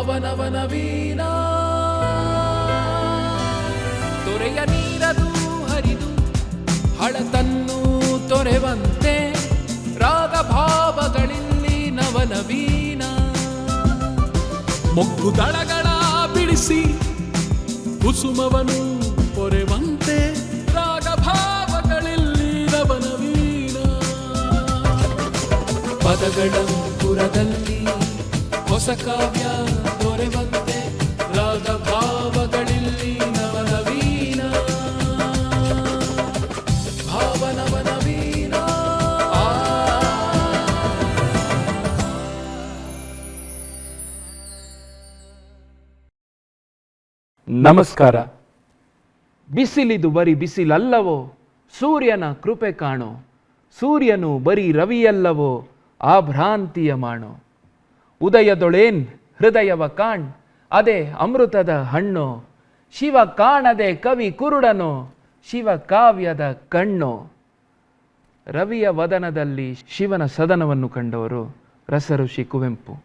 ಭಾವನವನ ವೀಣಾ ತೊರೆಯ ನೀರದು ಹರಿದು ಹಳತನ್ನು ತೊರೆವಂತೆ ರಾಗ ಭಾವಗಳಿಲ್ಲಿ ನವನವೀನ ಮೊಗ್ಗು ದಳಗಳ ಬಿಡಿಸಿ ಕುಸುಮವನು ಪೊರೆವಂತೆ ರಾಗ ಭಾವಗಳಿಲ್ಲಿ ನವನವೀನ ಪದಗಳಂಕುರದಲ್ಲಿ ಹೊಸ ಕಾವ್ಯ ದೊರೆವಂತೆ ರಾಗ ಭಾವಗಳಿಲ್ಲಿ ನವನವೀನ ಭಾವನವನವೀನ. ನಮಸ್ಕಾರ. ಬಿಸಿಲಿದು ಬರೀ ಬಿಸಿಲಲ್ಲವೋ, ಸೂರ್ಯನ ಕೃಪೆ ಕಾಣೋ, ಸೂರ್ಯನು ಬರೀ ರವಿಯಲ್ಲವೋ, ಆ ಭ್ರಾಂತಿಯ ಮಾಣೋ. ಉದಯದೊಳೇನ್ ಹೃದಯವ ಕಾಣ್, ಅದೇ ಅಮೃತದ ಹಣ್ಣೋ. ಶಿವ ಕಾಣದೆ ಕವಿ ಕುರುಡನೋ, ಶಿವ ಕಾವ್ಯದ ಕಣ್ಣೋ. ರವಿಯ ವದನದಲ್ಲಿ ಶಿವನ ಸದನವನ್ನು ಕಂಡವರು ರಸಋಷಿ ಕುವೆಂಪು.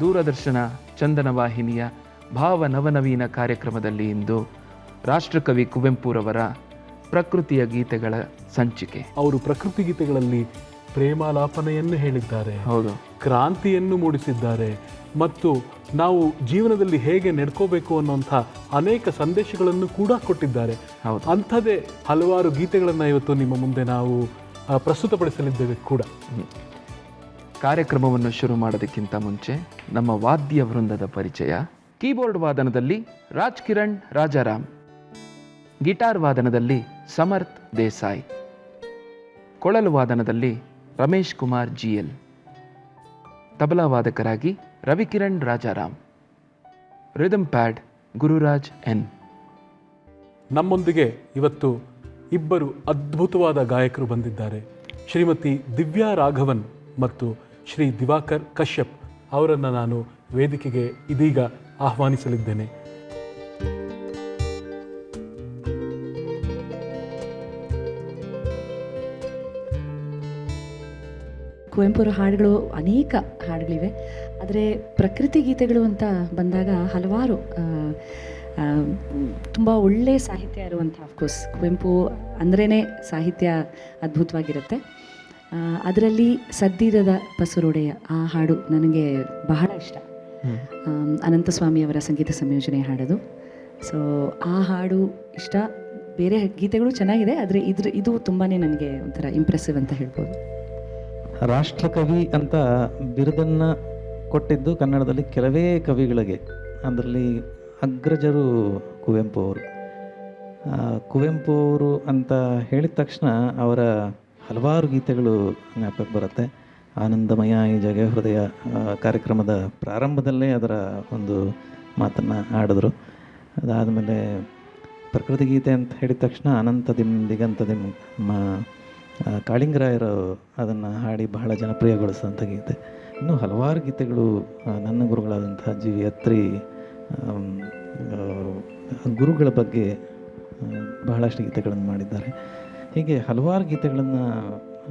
ದೂರದರ್ಶನ ಚಂದನ ವಾಹಿನಿಯ ಭಾವ ನವನವೀನ ಕಾರ್ಯಕ್ರಮದಲ್ಲಿ ಇಂದು ರಾಷ್ಟ್ರಕವಿ ಕುವೆಂಪುರವರ ಪ್ರಕೃತಿಯ ಗೀತೆಗಳ ಸಂಚಿಕೆ. ಅವರು ಪ್ರಕೃತಿ ಗೀತೆಗಳಲ್ಲಿ ಪ್ರೇಮಾಲಾಪನೆಯನ್ನು ಹೇಳಿದ್ದಾರೆ, ಹೌದು, ಕ್ರಾಂತಿಯನ್ನು ಮೂಡಿಸಿದ್ದಾರೆ ಮತ್ತು ನಾವು ಜೀವನದಲ್ಲಿ ಹೇಗೆ ನಡ್ಕೋಬೇಕು ಅನ್ನುವಂಥ ಅನೇಕ ಸಂದೇಶಗಳನ್ನು ಕೂಡ ಕೊಟ್ಟಿದ್ದಾರೆ. ಅಂಥದ್ದೇ ಹಲವಾರು ಗೀತೆಗಳನ್ನು ಇವತ್ತು ನಿಮ್ಮ ಮುಂದೆ ನಾವು ಪ್ರಸ್ತುತಪಡಿಸಲಿದ್ದೇವೆ ಕೂಡ. ಕಾರ್ಯಕ್ರಮವನ್ನು ಶುರು ಮಾಡೋದಕ್ಕಿಂತ ಮುಂಚೆ ನಮ್ಮ ವಾದ್ಯ ವೃಂದದ ಪರಿಚಯ. ಕೀಬೋರ್ಡ್ ವಾದನದಲ್ಲಿ ರಾಜ್ ಕಿರಣ್ ರಾಜಾರಾಮ್, ಗಿಟಾರ್ ವಾದನದಲ್ಲಿ ಸಮರ್ಥ್ ದೇಸಾಯಿ, ಕೊಳಲು ವಾದನದಲ್ಲಿ ರಮೇಶ್ ಕುಮಾರ್ GL, ತಬಲಾ ವಾದಕರಾಗಿ Ravikiran Rajaram, rhythm pad Gururaj N. ನಮ್ಮೊಂದಿಗೆ ಇವತ್ತು ಇಬ್ಬರು ಅದ್ಭುತವಾದ ಗಾಯಕರು ಬಂದಿದ್ದಾರೆ. ಶ್ರೀಮತಿ ದಿವ್ಯಾ ರಾಘವನ್ ಮತ್ತು ಶ್ರೀ ದಿವಾಕರ್ ಕಶ್ಯಪ್ ಅವರನ್ನು ನಾನು ವೇದಿಕೆಗೆ ಇದೀಗ ಆಹ್ವಾನಿಸಲಿದ್ದೇನೆ. ಕುವೆಂಪುರ ಹಾಡುಗಳು ಅನೇಕ ಹಾಡುಗಳಿವೆ, ಆದರೆ ಪ್ರಕೃತಿ ಗೀತೆಗಳು ಅಂತ ಬಂದಾಗ ಹಲವಾರು ತುಂಬ ಒಳ್ಳೆಯ ಸಾಹಿತ್ಯ ಇರುವಂಥ, ಅಫ್ಕೋರ್ಸ್ ಕುವೆಂಪು ಅಂದ್ರೇ ಸಾಹಿತ್ಯ ಅದ್ಭುತವಾಗಿರುತ್ತೆ. ಅದರಲ್ಲಿ ಸದ್ದಿರದ ಪಸುರೊಡೆಯ ಆ ಹಾಡು ನನಗೆ ಬಹಳ ಇಷ್ಟ. ಅನಂತಸ್ವಾಮಿಯವರ ಸಂಗೀತ ಸಂಯೋಜನೆ ಹಾಡೋದು. ಸೊ ಆ ಹಾಡು ಇಷ್ಟ. ಬೇರೆ ಗೀತೆಗಳು ಚೆನ್ನಾಗಿದೆ, ಆದರೆ ಇದು ತುಂಬಾ ನನಗೆ ಒಂಥರ ಇಂಪ್ರೆಸಿವ್ ಅಂತ ಹೇಳ್ಬೋದು. ರಾಷ್ಟ್ರಕವಿ ಅಂತ ಬಿರುದನ್ನು ಕೊಟ್ಟಿದ್ದು ಕನ್ನಡದಲ್ಲಿ ಕೆಲವೇ ಕವಿಗಳಿಗೆ. ಅದರಲ್ಲಿ ಅಗ್ರಜರು ಕುವೆಂಪು ಅವರು. ಕುವೆಂಪು ಅವರು ಅಂತ ಹೇಳಿದ ತಕ್ಷಣ ಅವರ ಹಲವಾರು ಗೀತೆಗಳು ಜ್ಞಾಪಕಕ್ಕೆ ಬರುತ್ತೆ. ಆನಂದಮಯ ಈ ಜಗ ಹೃದಯ ಕಾರ್ಯಕ್ರಮದ ಪ್ರಾರಂಭದಲ್ಲೇ ಅದರ ಒಂದು ಮಾತನ್ನು ಆಡಿದ್ರು. ಅದಾದಮೇಲೆ ಪ್ರಕೃತಿ ಗೀತೆ ಅಂತ ಹೇಳಿದ ತಕ್ಷಣ ಅನಂತ ದಿಗಂತ ಕಾಳಿಂಗರಾಯರು ಅದನ್ನು ಹಾಡಿ ಬಹಳ ಜನಪ್ರಿಯಗೊಳಿಸಿದಂಥ ಗೀತೆ. ಇನ್ನೂ ಹಲವಾರು ಗೀತೆಗಳು ನನ್ನ ಗುರುಗಳಾದಂಥ ಜಿ ಅತ್ರಿ ಗುರುಗಳ ಬಗ್ಗೆ ಬಹಳಷ್ಟು ಗೀತೆಗಳನ್ನು ಮಾಡಿದ್ದಾರೆ. ಹೀಗೆ ಹಲವಾರು ಗೀತೆಗಳನ್ನು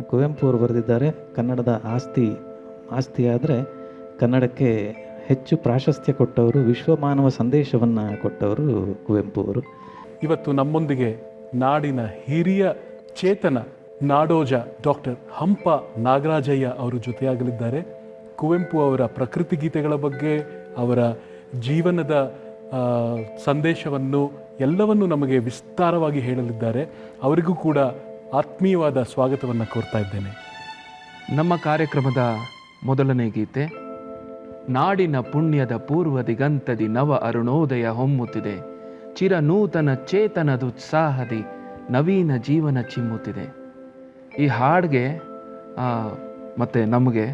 ಕುವೆಂಪು ಅವರು ಬರೆದಿದ್ದಾರೆ. ಕನ್ನಡದ ಆಸ್ತಿ ಆದರೆ ಕನ್ನಡಕ್ಕೆ ಹೆಚ್ಚು ಪ್ರಾಶಸ್ತ್ಯ ಕೊಟ್ಟವರು, ವಿಶ್ವಮಾನವ ಸಂದೇಶವನ್ನು ಕೊಟ್ಟವರು ಕುವೆಂಪು ಅವರು. ಇವತ್ತು ನಮ್ಮೊಂದಿಗೆ ನಾಡಿನ ಹಿರಿಯ ಚೇತನ ನಾಡೋಜ ಡಾಕ್ಟರ್ ಹಂಪ ನಾಗರಾಜಯ್ಯ ಅವರು ಜೊತೆಯಾಗಲಿದ್ದಾರೆ. ಕುವೆಂಪು ಅವರ ಪ್ರಕೃತಿ ಗೀತೆಗಳ ಬಗ್ಗೆ, ಅವರ ಜೀವನದ ಸಂದೇಶವನ್ನು ಎಲ್ಲವನ್ನು ನಮಗೆ ವಿಸ್ತಾರವಾಗಿ ಹೇಳಲಿದ್ದಾರೆ. ಅವರಿಗೂ ಕೂಡ ಆತ್ಮೀಯವಾದ ಸ್ವಾಗತವನ್ನು ಕೋರ್ತಾ ಇದ್ದೇನೆ. ನಮ್ಮ ಕಾರ್ಯಕ್ರಮದ ಮೊದಲನೇ ಗೀತೆ, ನಾಡಿನ ಪುಣ್ಯದ ಪೂರ್ವ ದಿಗಂತದಿ ನವ ಅರುಣೋದಯ ಹೊಮ್ಮುತ್ತಿದೆ, ಚಿರ ನೂತನ ಚೇತನದುತ್ಸಾಹದಿ ನವೀನ ಜೀವನ ಚಿಮ್ಮುತ್ತಿದೆ. ಈ ಹಾಡಿಗೆ ಮತ್ತು ನಮಗೆ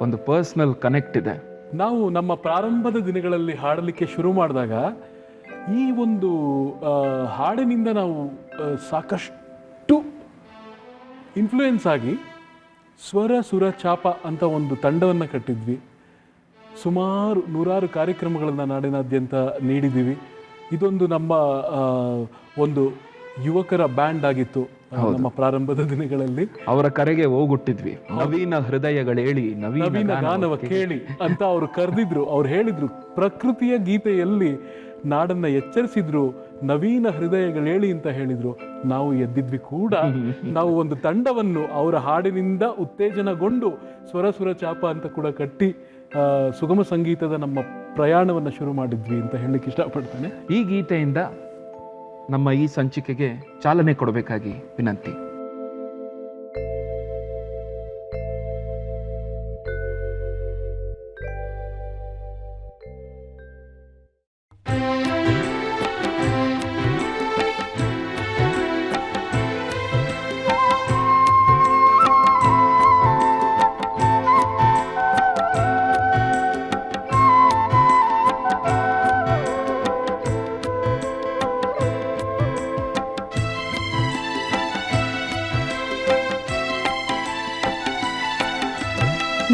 ಒಂದು ಪರ್ಸ್ನಲ್ ಕನೆಕ್ಟ್ ಇದೆ. ನಾವು ನಮ್ಮ ಪ್ರಾರಂಭದ ದಿನಗಳಲ್ಲಿ ಹಾಡಲಿಕ್ಕೆ ಶುರು ಮಾಡಿದಾಗ ಈ ಒಂದು ಹಾಡಿನಿಂದ ನಾವು ಸಾಕಷ್ಟು ಇನ್ಫ್ಲೂಯೆನ್ಸ್ ಆಗಿ ಸ್ವರ ಸುರ ಚಾಪ ಅಂತ ಒಂದು ತಂಡವನ್ನು ಕಟ್ಟಿದ್ವಿ. ಸುಮಾರು 100 ಕಾರ್ಯಕ್ರಮಗಳನ್ನು ನಾಡಿನಾದ್ಯಂತ ನೀಡಿದ್ದೀವಿ. ಇದೊಂದು ನಮ್ಮ ಒಂದು ಯುವಕರ ಬ್ಯಾಂಡ್ ಆಗಿತ್ತು ನಮ್ಮ ಪ್ರಾರಂಭದ ದಿನಗಳಲ್ಲಿ. ಅವರ ಕರೆಗೆ ಹೋಗುಟ್ಟಿದ್ವಿ, ನವೀನ ಹೃದಯಗಳೇಳಿ ನವೀನ ಗಾನವ ಕೇಳಿ ಅಂತ ಅವರು ಕರೆದಿದ್ರು. ಅವ್ರು ಹೇಳಿದ್ರು, ಪ್ರಕೃತಿಯ ಗೀತೆಯಲ್ಲಿ ನಾಡನ್ನ ಎಚ್ಚರಿಸಿದ್ರು, ನವೀನ ಹೃದಯಗಳೇಳಿ ಅಂತ ಹೇಳಿದ್ರು. ನಾವು ಎದ್ದಿದ್ವಿ ಕೂಡ. ನಾವು ಒಂದು ತಂಡವನ್ನು ಅವರ ಹಾಡಿನಿಂದ ಉತ್ತೇಜನಗೊಂಡು ಸ್ವರ ಸುರ ಚಾಪ ಅಂತ ಕೂಡ ಕಟ್ಟಿ ಸುಗಮ ಸಂಗೀತದ ನಮ್ಮ ಪ್ರಯಾಣವನ್ನು ಶುರು ಮಾಡಿದ್ವಿ ಅಂತ ಹೇಳಲಿಕ್ಕೆ ಇಷ್ಟಪಡ್ತೇನೆ. ಈ ಗೀತೆಯಿಂದ ನಮ್ಮ ಈ ಸಂಚಿಕೆಗೆ ಚಾಲನೆ ಕೊಡಬೇಕಾಗಿ ವಿನಂತಿ.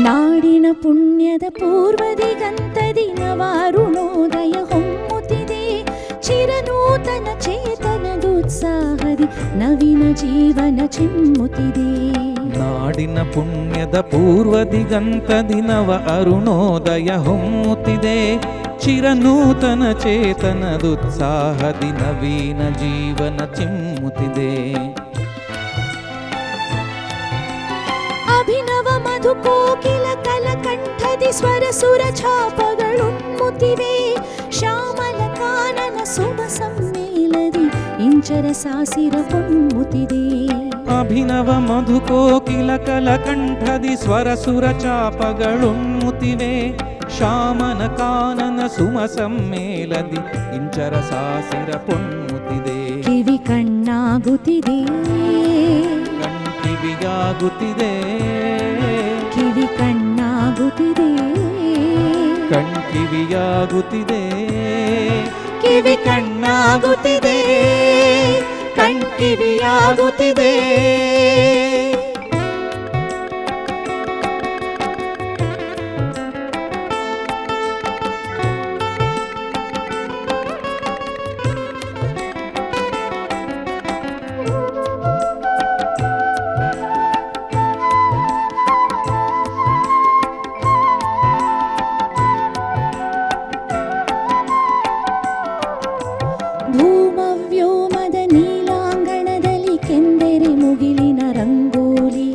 ನಾಡಿನ ಪುಣ್ಯದ ಪೂರ್ವದಿಗಂತದಿ ನವಾರುಣೋದಯ ಹೊಮ್ಮುತ್ತಿದೆ, ಚಿರನೂತನ ಚೇತನದುತ್ಸಾಹದಿ ನವೀನ ಜೀವನ ಚಿಮ್ಮುತ್ತಿದೆ. ನಾಡಿನ ಪುಣ್ಯದ ಪೂರ್ವದಿಗಂತದಿ ನವ ಅರುಣೋದಯ ಹೊಮ್ಮುತ್ತಿದೆ, ಚಿರನೂತನ ಚೇತನದುತ್ಸಾಹದಿ ನವೀನ ಜೀವನ ಚಿಮ್ಮುತ್ತಿದೆ. ಅಭಿನವ ಮಧುಕೋಕಿಲ ಕಲಕಂಠದಿ ಸ್ವರ ಸುರ ಛಾಪಗಳುನ್ಮುತ್ತಿವೆ, ಶ್ಯಾಮಲ ಕಾನನ ಸುಮ ಸಮ್ಮೇಳದಿ ಇಂಚರ ಸಾಸಿರ ಹೊಮ್ಮುತ್ತಿದೆ. ಅಭಿನವ ಮಧುಕೋಕಿಲ ಕಲಕಂಠದಿ ಸ್ವರ ಸುರ ಚಾಪಗಳುನ್ಮುತ್ತಿವೆ, ಶ್ಯಾಮನ ಕಾನನ ಸುಮ ಸಮ್ಮೇಳದಿ ಇಂಚರ ಸಾಸಿರ ಪೊನ್ಮುತ್ತಿದೆ. ಕಿವಿ ಕಣ್ಣಾಗುತ್ತಿದೆ, ಕಣ್ಕಿವಿಯಾಗುತ್ತಿದೆ, ಕಿವಿ ಕಣ್ಣಾಗುತ್ತಿದೆ, ಕಣ್ಕಿವಿಯಾಗುತ್ತಿದೆ, ಕಿವಿ ಕಣ್ಣಾಗುತ್ತಿದೆ, ಕಣ್ಕಿವಿಯಾಗುತ್ತಿದೆ. ಭೂಮವ್ಯೋಮದ ನೀಲಾಂಗಣದಲ್ಲಿ ಕೆಂದೆರೆ ಮುಗಿಲಿನ ರಂಗೋಲಿ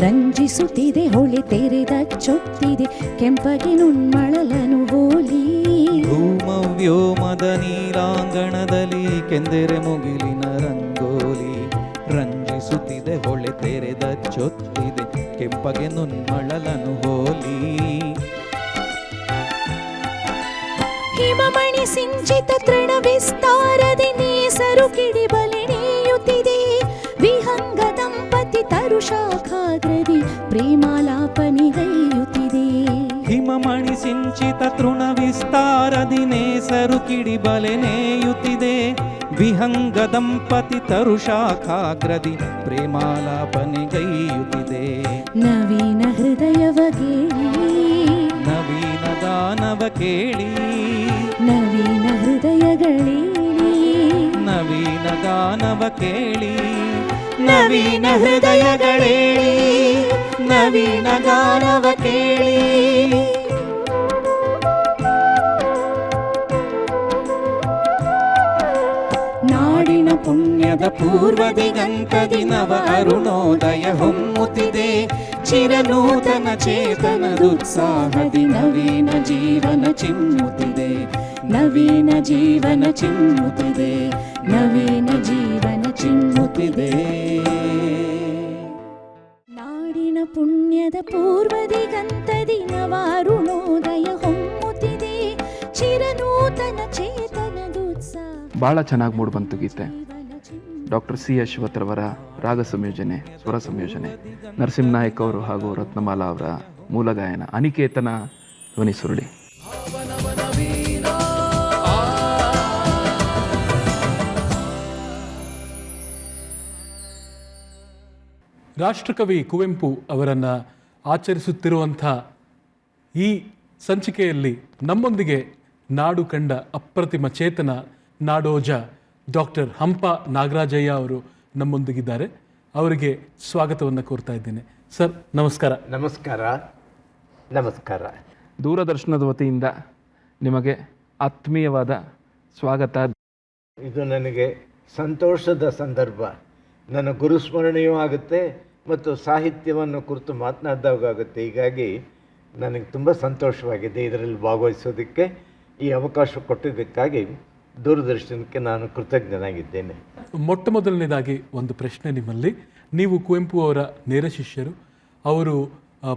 ರಂಜಿಸುತ್ತಿದೆ, ಹೊಳೆ ತೆರೆದ ಚೊತ್ತಿದೆ ಕೆಂಪಗೆ ನುಣ್ಮಳಲನು ಹೋಲಿ. ಭೂಮವ್ಯೋಮದ ನೀಲಾಂಗಣದಲ್ಲಿ ಕೆಂದೆರೆ ಮುಗಿಲಿನ ರಂಗೋಲಿ ರಂಜಿಸುತ್ತಿದೆ, ಹೊಳೆ ತೆರೆದ ಚೊತ್ತಿದೆ ಕೆಂಪಗೆ ನುಣ್ಮಳಲನು ಹೋಲಿ. ಹಿಮಮಣಿ ಸಿಂಚಿತ ತೃಣ ವಿಸ್ತಾರದಿ ನೇಸರು ಕಿಡಿಬಲೆ ನೇಯುತ್ತಿದೆ, ವಿಹಂಗ ದಂಪತಿ ತರು ಶಾಖಾಗ್ರದಿ ಪ್ರೇಮಾಲಾಪನಿಗೈಯುತ್ತಿದೆ. ಹಿಮಮಣಿ ಸಿಂಚಿತ ತೃಣ ವಿಸ್ತಾರದಿ ನೇಸರು ಕಿಡಿಬಲೆ ನೇಯುತ್ತಿದೆ, ವಿಹಂಗ ದಂಪತಿ ತರು ಶಾಖಾಗ್ರದಿ ಪ್ರೇಮಾಲಾಪನಿಗೈಯುತ್ತಿದೆ. ನವೀನ ಹೃದಯವ ಕೇಳಿ, ನವೀನ ಗಾನವ ಕೇಳಿ, ನವೀನ ಹೃದಯಗಳೇಳಿ, ನವೀನ ಗಾನವ ಕೇಳಿ, ನವೀನ ಹೃದಯಗಳೇಳಿ, ನವೀನ ಗಾನವ ಕೇಳಿ. ಪೂರ್ವ ದಿಗಂತದಿ ನವ ಅರುಣೋದಯ ಹೊಮ್ಮುತ್ತಿದೆ ಚಿರನೂತನ ಚೇತನದುತ್ಸಾಹದಿ ನವೀನ ಜೀವನ ಚಿಮ್ಮುತ್ತಿದೆ ನವೀನ ಜೀವನ ಚಿಮ್ಮುತ್ತಿದೆ ನವೀನ ಜೀವನ ಚಿಮ್ಮುತ್ತಿದೆ ನಾಡಿನ ಪುಣ್ಯದ ಪೂರ್ವ ದಿಗಂತದಿ ನವಾರುಣೋದಯ ಹೊಮ್ಮುತ್ತಿದೆ ಚಿರನೂತನ ಚೇತನದುತ್ಸಾಹ. ಭಾಳ ಚೆನ್ನಾಗಿ ಮೂಡಿಬಂತು ಗೀತೆ. ಡಾಕ್ಟರ್ ಸಿ ಅಶ್ವಥ್ರವರ ರಾಗ ಸಂಯೋಜನೆ, ಸ್ವರ ಸಂಯೋಜನೆ, ನರಸಿಂಹ ನಾಯಕ್ ಅವರು ಹಾಗೂ ರತ್ನಮಾಲಾ ಅವರ ಮೂಲ ಗಾಯನ, ಅನಿಕೇತನ ಧ್ವನಿ ಸುರುಳಿ. ರಾಷ್ಟ್ರಕವಿ ಕುವೆಂಪು ಅವರನ್ನು ಆಚರಿಸುತ್ತಿರುವಂಥ ಈ ಸಂಚಿಕೆಯಲ್ಲಿ ನಮ್ಮೊಂದಿಗೆ ನಾಡು ಕಂಡ ಅಪ್ರತಿಮ ಚೇತನ ನಾಡೋಜ ಡಾಕ್ಟರ್ ಹಂಪ ನಾಗರಾಜಯ್ಯ ಅವರು ನಮ್ಮೊಂದಿಗಿದ್ದಾರೆ. ಅವರಿಗೆ ಸ್ವಾಗತವನ್ನು ಕೋರ್ತಾ ಇದ್ದೇನೆ. ಸರ್ ನಮಸ್ಕಾರ. ನಮಸ್ಕಾರ. ನಮಸ್ಕಾರ. ದೂರದರ್ಶನದ ವತಿಯಿಂದ ನಿಮಗೆ ಆತ್ಮೀಯವಾದ ಸ್ವಾಗತ. ಇದು ನನಗೆ ಸಂತೋಷದ ಸಂದರ್ಭ. ನನ್ನ ಗುರುಸ್ಮರಣೆಯೂ ಆಗುತ್ತೆ ಮತ್ತು ಸಾಹಿತ್ಯವನ್ನು ಕುರಿತು ಮಾತನಾಡಿದಾಗುತ್ತೆ. ಹೀಗಾಗಿ ನನಗೆ ತುಂಬ ಸಂತೋಷವಾಗಿದೆ ಇದರಲ್ಲಿ ಭಾಗವಹಿಸೋದಕ್ಕೆ. ಈ ಅವಕಾಶ ಕೊಟ್ಟಿದ್ದಕ್ಕಾಗಿ ದೂರದರ್ಶನಕ್ಕೆ ನಾನು ಕೃತಜ್ಞನಾಗಿದ್ದೇನೆ. ಮೊಟ್ಟ ಮೊದಲನೇದಾಗಿ ಒಂದು ಪ್ರಶ್ನೆ ನಿಮ್ಮಲ್ಲಿ. ನೀವು ಕುವೆಂಪು ಅವರ ನೇರ ಶಿಷ್ಯರು. ಅವರು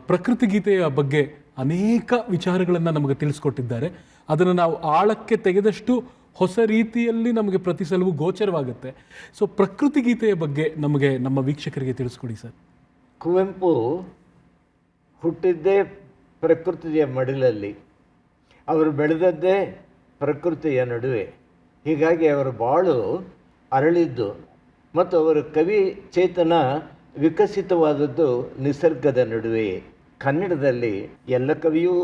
ಪ್ರಕೃತಿ ಗೀತೆಯ ಬಗ್ಗೆ ಅನೇಕ ವಿಚಾರಗಳನ್ನು ನಮಗೆ ತಿಳಿಸ್ಕೊಟ್ಟಿದ್ದಾರೆ. ಅದನ್ನು ನಾವು ಆಳಕ್ಕೆ ತೆಗೆದಷ್ಟು ಹೊಸ ರೀತಿಯಲ್ಲಿ ನಮಗೆ ಪ್ರತಿ ಸಲವೂ ಗೋಚರವಾಗುತ್ತೆ. ಸೊ ಪ್ರಕೃತಿ ಗೀತೆಯ ಬಗ್ಗೆ ನಮಗೆ ನಮ್ಮ ವೀಕ್ಷಕರಿಗೆ ತಿಳಿಸ್ಕೊಡಿ ಸರ್. ಕುವೆಂಪು ಹುಟ್ಟಿದ್ದೇ ಪ್ರಕೃತಿಯ ಮಡಿಲಲ್ಲಿ, ಅವರು ಬೆಳೆದದ್ದೇ ಪ್ರಕೃತಿಯ ನಡುವೆ. ಹೀಗಾಗಿ ಅವರ ಬಾಳು ಅರಳಿದ್ದು ಮತ್ತು ಅವರ ಕವಿ ಚೇತನ ವಿಕಸಿತವಾದದ್ದು ನಿಸರ್ಗದ ನಡುವೆಯೇ. ಕನ್ನಡದಲ್ಲಿ ಎಲ್ಲ ಕವಿಯೂ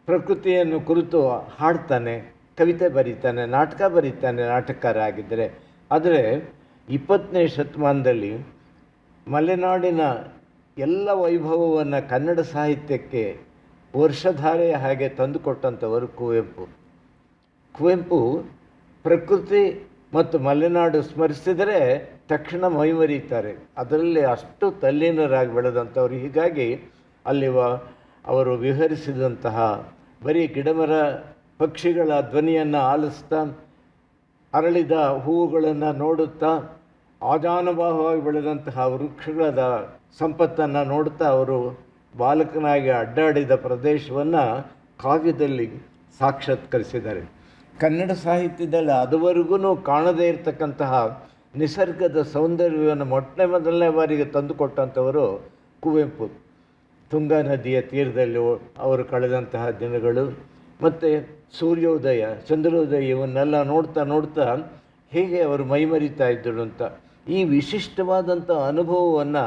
ಪ್ರಕೃತಿಯನ್ನು ಕುರಿತು ಹಾಡ್ತಾನೆ, ಕವಿತೆ ಬರೀತಾನೆ, ನಾಟಕ ಬರೀತಾನೆ, ನಾಟಕಕಾರ ಆಗಿದ್ದರೆ. ಆದರೆ 20ನೇ ಶತಮಾನದಲ್ಲಿ ಮಲೆನಾಡಿನ ಎಲ್ಲ ವೈಭವವನ್ನು ಕನ್ನಡ ಸಾಹಿತ್ಯಕ್ಕೆ ವರ್ಷಧಾರೆಯ ಹಾಗೆ ತಂದುಕೊಟ್ಟಂಥವರು ಕುವೆಂಪು. ಕುವೆಂಪು ಪ್ರಕೃತಿ ಮತ್ತು ಮಲೆನಾಡು ಸ್ಮರಿಸಿದರೆ ತಕ್ಷಣ ಮೈಮರೀತಾರೆ. ಅದರಲ್ಲಿ ಅಷ್ಟು ತಲ್ಲೀನರಾಗಿ ಬೆಳೆದಂಥವ್ರು. ಹೀಗಾಗಿ ಅಲ್ಲಿ ಅವರು ವಿಹರಿಸಿದಂತಹ ಬರೀ ಗಿಡಮರ ಪಕ್ಷಿಗಳ ಧ್ವನಿಯನ್ನು ಆಲಿಸ್ತಾ, ಅರಳಿದ ಹೂವುಗಳನ್ನು ನೋಡುತ್ತಾ, ಆಜಾನುಬಾಹುವಾಗಿ ಬೆಳೆದಂತಹ ವೃಕ್ಷಗಳ ಸಂಪತ್ತನ್ನು ನೋಡುತ್ತಾ ಅವರು ಬಾಲಕನಾಗಿ ಅಡ್ಡಾಡಿದ ಪ್ರದೇಶವನ್ನು ಕಾವ್ಯದಲ್ಲಿ ಸಾಕ್ಷಾತ್ಕರಿಸಿದ್ದಾರೆ. ಕನ್ನಡ ಸಾಹಿತ್ಯದಲ್ಲಿ ಅದುವರೆಗೂ ಕಾಣದೇ ಇರತಕ್ಕಂತಹ ನಿಸರ್ಗದ ಸೌಂದರ್ಯವನ್ನು ಮೊದಲನೇ ಬಾರಿಗೆ ತಂದುಕೊಟ್ಟಂಥವರು ಕುವೆಂಪು. ತುಂಗಾ ನದಿಯ ತೀರದಲ್ಲಿ ಅವರು ಕಳೆದಂತಹ ದಿನಗಳು ಮತ್ತು ಸೂರ್ಯೋದಯ, ಚಂದ್ರೋದಯ ಇವನ್ನೆಲ್ಲ ನೋಡ್ತಾ ಹೇಗೆ ಅವರು ಮೈಮರಿತಾ ಇದ್ದರು ಅಂತ, ಈ ವಿಶಿಷ್ಟವಾದಂಥ ಅನುಭವವನ್ನು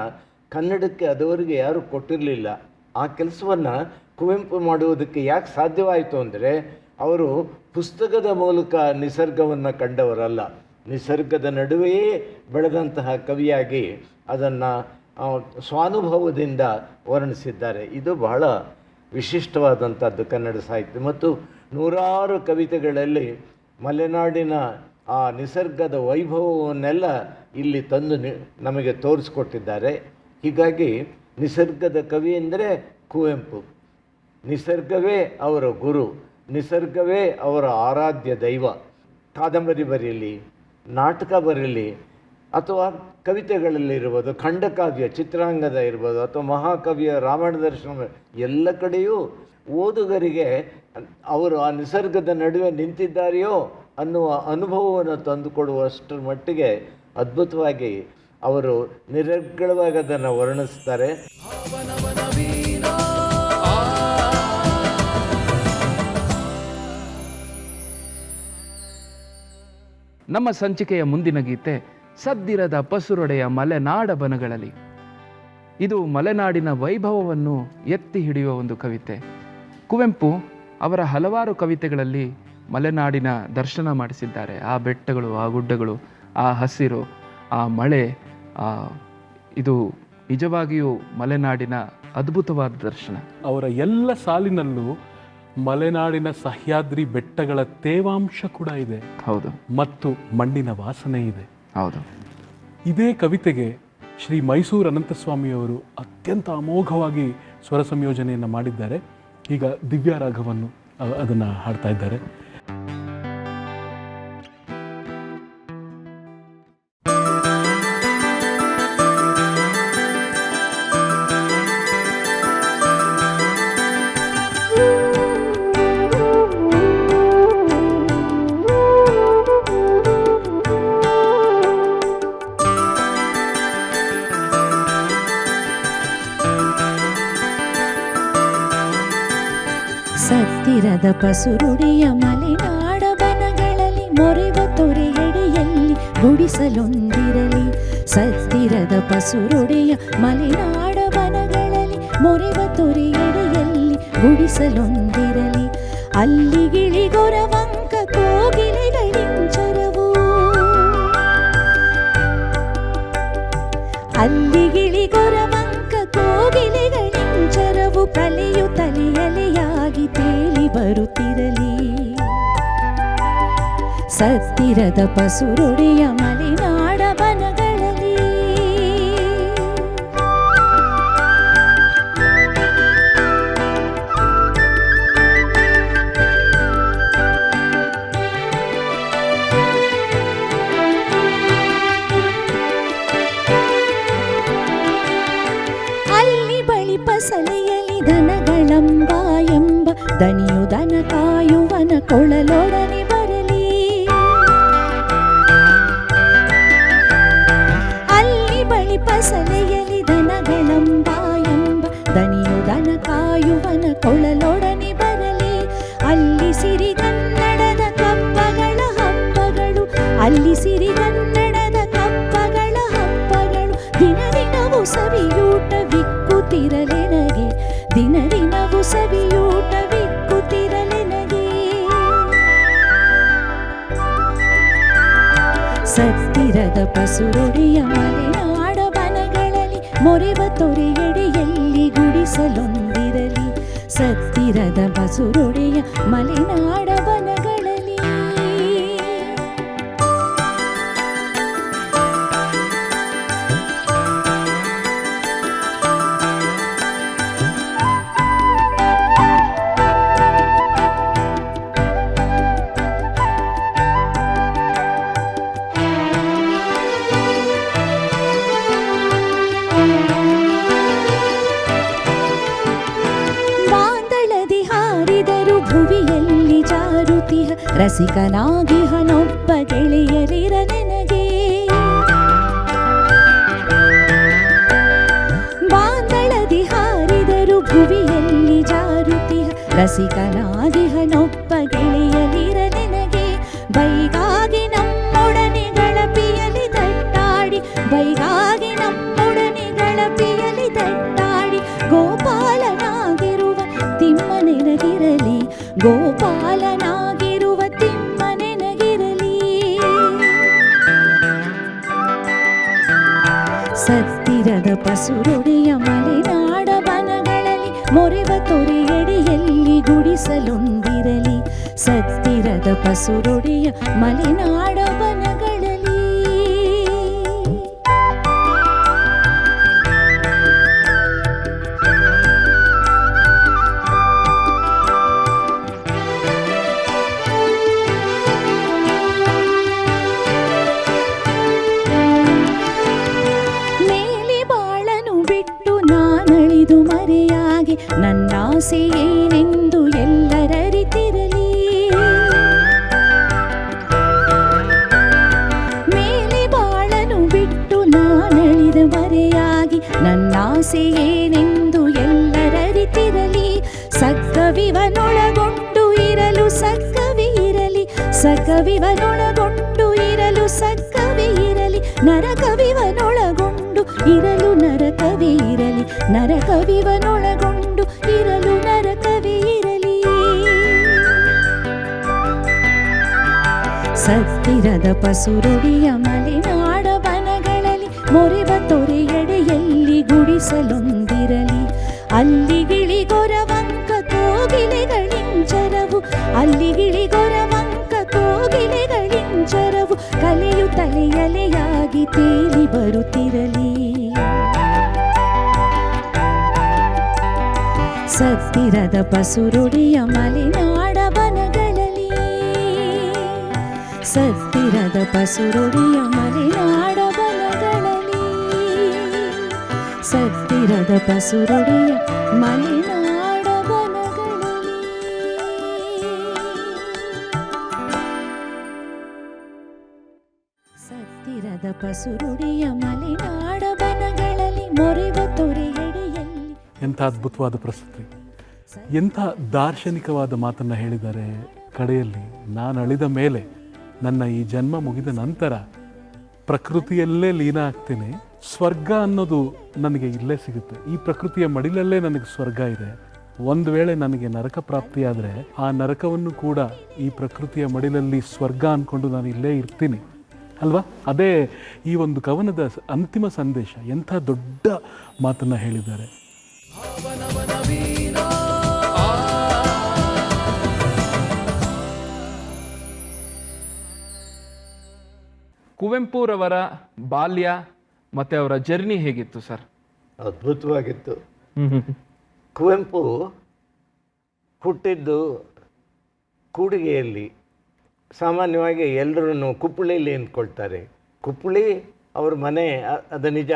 ಕನ್ನಡಕ್ಕೆ ಅದುವರೆಗೆ ಯಾರೂ ಕೊಟ್ಟಿರಲಿಲ್ಲ. ಆ ಕೆಲಸವನ್ನು ಕುವೆಂಪು ಮಾಡುವುದಕ್ಕೆ ಯಾಕೆ ಸಾಧ್ಯವಾಯಿತು ಅಂದರೆ, ಅವರು ಪುಸ್ತಕದ ಮೂಲಕ ನಿಸರ್ಗವನ್ನು ಕಂಡವರಲ್ಲ, ನಿಸರ್ಗದ ನಡುವೆಯೇ ಬೆಳೆದಂತಹ ಕವಿಯಾಗಿ ಅದನ್ನು ಸ್ವಾನುಭವದಿಂದ ವರ್ಣಿಸಿದ್ದಾರೆ. ಇದು ಬಹಳ ವಿಶಿಷ್ಟವಾದಂಥದ್ದು ಕನ್ನಡ ಸಾಹಿತ್ಯ. ಮತ್ತು ನೂರಾರು ಕವಿತೆಗಳಲ್ಲಿ ಮಲೆನಾಡಿನ ಆ ನಿಸರ್ಗದ ವೈಭವವನ್ನೆಲ್ಲ ಇಲ್ಲಿ ತಂದು ನಮಗೆ ತೋರಿಸ್ಕೊಟ್ಟಿದ್ದಾರೆ. ಹೀಗಾಗಿ ನಿಸರ್ಗದ ಕವಿ ಎಂದರೆ ಕುವೆಂಪು. ನಿಸರ್ಗವೇ ಅವರ ಗುರು, ನಿಸರ್ಗವೇ ಅವರ ಆರಾಧ್ಯ ದೈವ. ಕಾದಂಬರಿ ಬರೀಲಿ, ನಾಟಕ ಬರೀಲಿ, ಅಥವಾ ಕವಿತೆಗಳಲ್ಲಿರ್ಬೋದು, ಖಂಡಕಾವ್ಯ ಚಿತ್ರಾಂಗದ ಇರ್ಬೋದು, ಅಥವಾ ಮಹಾಕವಿಯ ರಾಮಾಯಣ ದರ್ಶನ, ಎಲ್ಲ ಕಡೆಯೂ ಓದುಗರಿಗೆ ಅವರು ಆ ನಿಸರ್ಗದ ನಡುವೆ ನಿಂತಿದ್ದಾರೆಯೋ ಅನ್ನುವ ಅನುಭವವನ್ನು ತಂದುಕೊಡುವಷ್ಟರ ಮಟ್ಟಿಗೆ ಅದ್ಭುತವಾಗಿ ಅವರು ನಿರರ್ಗಳವಾಗಿ ಅದನ್ನು ವರ್ಣಿಸ್ತಾರೆ. ನಮ್ಮ ಸಂಚಿಕೆಯ ಮುಂದಿನ ಗೀತೆ ಸದ್ದಿರದ ಪಸುರೊಡೆಯ ಮಲೆನಾಡ ಬನಗಳಲ್ಲಿ. ಇದು ಮಲೆನಾಡಿನ ವೈಭವವನ್ನು ಎತ್ತಿ ಹಿಡಿಯುವ ಒಂದು ಕವಿತೆ. ಕುವೆಂಪು ಅವರ ಹಲವಾರು ಕವಿತೆಗಳಲ್ಲಿ ಮಲೆನಾಡಿನ ದರ್ಶನ ಮಾಡಿಸಿದ್ದಾರೆ. ಆ ಬೆಟ್ಟಗಳು, ಆ ಗುಡ್ಡಗಳು, ಆ ಹಸಿರು, ಆ ಮಳೆ, ಇದು ನಿಜವಾಗಿಯೂ ಮಲೆನಾಡಿನ ಅದ್ಭುತವಾದ ದರ್ಶನ. ಅವರ ಎಲ್ಲ ಸಾಲಿನಲ್ಲೂ ಮಲೆನಾಡಿನ ಸಹ್ಯಾದ್ರಿ ಬೆಟ್ಟಗಳ ತೇವಾಂಶ ಕೂಡ ಇದೆ. ಹೌದು. ಮತ್ತು ಮಣ್ಣಿನ ವಾಸನೆ ಇದೆ. ಹೌದು. ಇದೇ ಕವಿತೆಗೆ ಶ್ರೀ ಮೈಸೂರು ಅನಂತಸ್ವಾಮಿಯವರು ಅತ್ಯಂತ ಅಮೋಘವಾಗಿ ಸ್ವರ ಸಂಯೋಜನೆಯನ್ನು ಮಾಡಿದ್ದಾರೆ. ಈಗ ದಿವ್ಯಾ ರಾಘವನ್ನು ಅದನ್ನು ಹಾಡ್ತಾ ಇದ್ದಾರೆ. ಸತ್ತಿರದ ಪಸುರುಡಿಯ ಮಲೆನಾಡ ಬನಗಳಲ್ಲಿ ಮೊರೆವ ತೊರೆಯಡಿಯಲ್ಲಿ ಗುಡಿಸಲೊಂದಿರಲಿ. ಸತ್ತಿರದ ಪಸುರುಡಿಯ ಮಲೆನಾಡ ಬನಗಳಲ್ಲಿ ಮೊರೆವ ತೊರೆಯಡಿಯಲ್ಲಿ ಗುಡಿಸಲೊಂದಿರಲಿ. ಅಲ್ಲಿಗಿಳಿಗೊರವಂಕ ಕೋಗಿಲೆಗಳಿಂಚರವು, ಅಲ್ಲಿಗಿಳಿಗೊರವಂಕ ಕೋಗಿಲೆಗಳಿಂಚರವು ಕಲೆಯು ತಲೆಯಲೆಯಾಗಿ ತೇಲಿ ಬರುತ್ತಿರಲಿ. ಸತ್ತಿರದ ಪಸುರುಡೆಯ ಮಲೆನಾಡ ಬನಗಳಲ್ಲಿ ಅಲ್ಲಿ ಬಳಿ ಪಸಲೆಯಲ್ಲಿ ದನಗಳಂಬ ಎಂಬ ದನಿಯು ದನ ಕಾಯುವನ ಕೊಳಲೊಡನೆ ಬರಲಿ. ಅಲ್ಲಿ ಬಳಿ ಪಸಲೆಯಲ್ಲಿ ದನಗಳಂಬ ಎಂಬ ದನಿಯು ದನ ಕಾಯುವನ ಕೊಳಲೊಡನೆ ಬರಲಿ. ಅಲ್ಲಿ ಸಿರಿಗನ್ನಡದ ಕಪ್ಪಗಳ ಹಬ್ಬಗಳು, ಅಲ್ಲಿ ಸಿರಿಗನ್ನಡದ ಕಪ್ಪಗಳ ಹಬ್ಬಗಳು ದಿನ ದಿನವೂ ಸವಿಯೂಟವಿಕ್ಕುತ್ತಿರಲೆನಗೆ, ದಿನ ದಿನವೂ ಸವಿಯೂಟವಿಕ್ಕುತ್ತಿರಲೆನಗೆ. ಸತ್ತಿರದ ಪಸುರುಡಿಯ ಮಲೆನಾಡ ಬನಗಳಲ್ಲಿ ಮೊರೆವ ತೊರೆಯಡಿಯಲ್ಲಿ ಗುಡಿಸಲೊಂದಿರಲಿ. ಸತ್ತಿರದ ಪಸುರುಡಿಯ ಮಲೆನಾಡ ಬನಗಳಲ್ಲಿ ಬಾಂದಳದಿ ಹಾರಿದರು ಭುವಿಯಲ್ಲಿ ಜಾರುತಿಹ ರಸಿಕನಾಗಿಹನೊಬ್ಬ ಗೆಳೆಯರಿರ ನೆನಗೆ. ಬಾಂದಳದಿ ಹಾರಿದರು ಭುವಿಯಲ್ಲಿ ಜಾರುತಿಹ ರಸಿಕನಾಗಿಹನೊಬ್ಬ ಗೆಳೆಯರಿರ ನೆನಗೆ. ಬೈಗಾಗಿ ನಮ್ಮೊಡನೆ ಗಳಪಿಯಲಿ ದಟ್ಟಾಡಿ, ಬೈಗಾಗಿ ನಮ್ಮೊಡನೆ ಗಳಪಿಯಲಿ ದಟ್ಟಾಡಿ ಗೋಪಾಲನಾಗಿರುವ ತಿಮ್ಮ ನೆನಗಿರಲಿ, ಗೋಪಾಲನಾಗಿರುವ ತಿಮ್ಮ ನೆನಗಿರಲಿ. ಸತ್ತಿರದ ಪಸುರುಡೆಯ ಮಲೆನಾಡ ಬನಗಳಲ್ಲಿ ಮೊರೆವ ತೊರೆಯಡಿಯಲ್ಲಿ ಗುಡಿಸಲೊಂದಿರಲಿ. ಸತ್ತಿರದ ಪಸುರುಡೆಯ ಮಲೆನಾಡ ಬನಗಳಲ್ಲಿ ಮೇಲೆ ಬಾಳನು ಬಿಟ್ಟು ನಾನಳಿದು ಮರೆಯಾಗಿ ನನ್ನಾಸೆ ಏನೆಂದು ಎಲ್ಲರರಿತಿರಲಿ. ಮೇಲೆ ಬಾಳನು ಬಿಟ್ಟು ನಾನಳಿದು ಮರೆಯಾಗಿ ನನ್ನಾಸೆ ಏನೆಂದು ಎಲ್ಲರರಿತಿರಲಿ. ಸಕ್ಕವಿವನೊಳಗೊಂಡು ಇರಲು ಸಕ್ಕವಿ ಇರಲಿ, ಸಕ್ಕವಿವನೊಳಗೊಂಡು ಇರಲು ಸಕ್ಕವಿ ಇರಲಿ. ನರಕವಿವನೊಳಗೊಂಡು ಇರಲು ನರಕವೇ ಇರಲಿ, ನರಕವಿವನೊಳಗೊಂಡು ಇರಲು ನರಕವೇ ಇರಲಿ. ಸತ್ತಿರದ ಪಸುರುಡಿಯ ಮಲೆನಾಡ ಬನಗಳಲ್ಲಿ ಮೊರೆವ ತೊರೆಯಡೆಯಲ್ಲಿ ಗುಡಿಸಲೊಂದಿರಲಿ. ಅಲ್ಲಿಗಿಳಿಗೊರವಂಕ ಕೋಗಿಲೆಗಳಿಂಚರವು, ಅಲ್ಲಿಗಿಳಿಗೊರವಂಕ ಕೋಗಿಲೆಗಳಿಂಚರವು ಕಲೆಯು ತಲೆಯಲೆಯಾಗಿ ತೇಲಿ ಬರುತ್ತಿರಲಿ. ಸತ್ತಿರದ ಪಸುರುಡಿಯ ಮಲೆನಾಡ ಬನಗಳಲ್ಲಿ, ಸತ್ತಿರದ ಪಸುರುಡಿಯ ಮಲೆನಾಡ ಬನಗಳಲ್ಲಿ, ಸತ್ತಿರದ ಪಸುರುಡಿಯ ಮಲೆನಾಡ ಬನಗಳಲ್ಲಿ. ಸತ್ತಿರದ ಪಸುರುಡಿಯ ಮಲೆನಾಡ ಬನಗಳಲ್ಲಿ ಮೊರೆವ ತೊರೆಯಡಿಯಲ್ಲಿ. ಎಂಥ ಅದ್ಭುತವಾದ ಪ್ರಸ್ತುತಿ, ಎಂಥ ದಾರ್ಶನಿಕವಾದ ಮಾತನ್ನು ಹೇಳಿದ್ದಾರೆ ಕಡೆಯಲ್ಲಿ. ನಾನು ಅಳಿದ ಮೇಲೆ, ನನ್ನ ಈ ಜನ್ಮ ಮುಗಿದ ನಂತರ ಪ್ರಕೃತಿಯಲ್ಲೇ ಲೀನ ಆಗ್ತೇನೆ. ಸ್ವರ್ಗ ಅನ್ನೋದು ನನಗೆ ಇಲ್ಲೇ ಸಿಗುತ್ತೆ, ಈ ಪ್ರಕೃತಿಯ ಮಡಿಲಲ್ಲೇ ನನಗೆ ಸ್ವರ್ಗ ಇದೆ. ಒಂದು ವೇಳೆ ನನಗೆ ನರಕ ಪ್ರಾಪ್ತಿಯಾದರೆ ಆ ನರಕವನ್ನು ಕೂಡ ಈ ಪ್ರಕೃತಿಯ ಮಡಿಲಲ್ಲಿ ಸ್ವರ್ಗ ಅಂದ್ಕೊಂಡು ನಾನು ಇಲ್ಲೇ ಇರ್ತೀನಿ ಅಲ್ವಾ? ಅದೇ ಈ ಒಂದು ಕವನದ ಅಂತಿಮ ಸಂದೇಶ. ಎಂಥ ದೊಡ್ಡ ಮಾತನ್ನು ಹೇಳಿದ್ದಾರೆ. ಕುವೆಂಪುರವರ ಬಾಲ್ಯ ಮತ್ತು ಅವರ ಜರ್ನಿ ಹೇಗಿತ್ತು ಸರ್? ಅದ್ಭುತವಾಗಿತ್ತು. ಕುವೆಂಪು ಹುಟ್ಟಿದ್ದು ಕೂಡಿಗೆಯಲ್ಲಿ. ಸಾಮಾನ್ಯವಾಗಿ ಎಲ್ಲರೂ ಕುಪ್ಪಳಿಯಲ್ಲಿ ಅಂದ್ಕೊಳ್ತಾರೆ. ಕುಪ್ಪಳಿ ಅವ್ರ ಮನೆ, ಅದು ನಿಜ.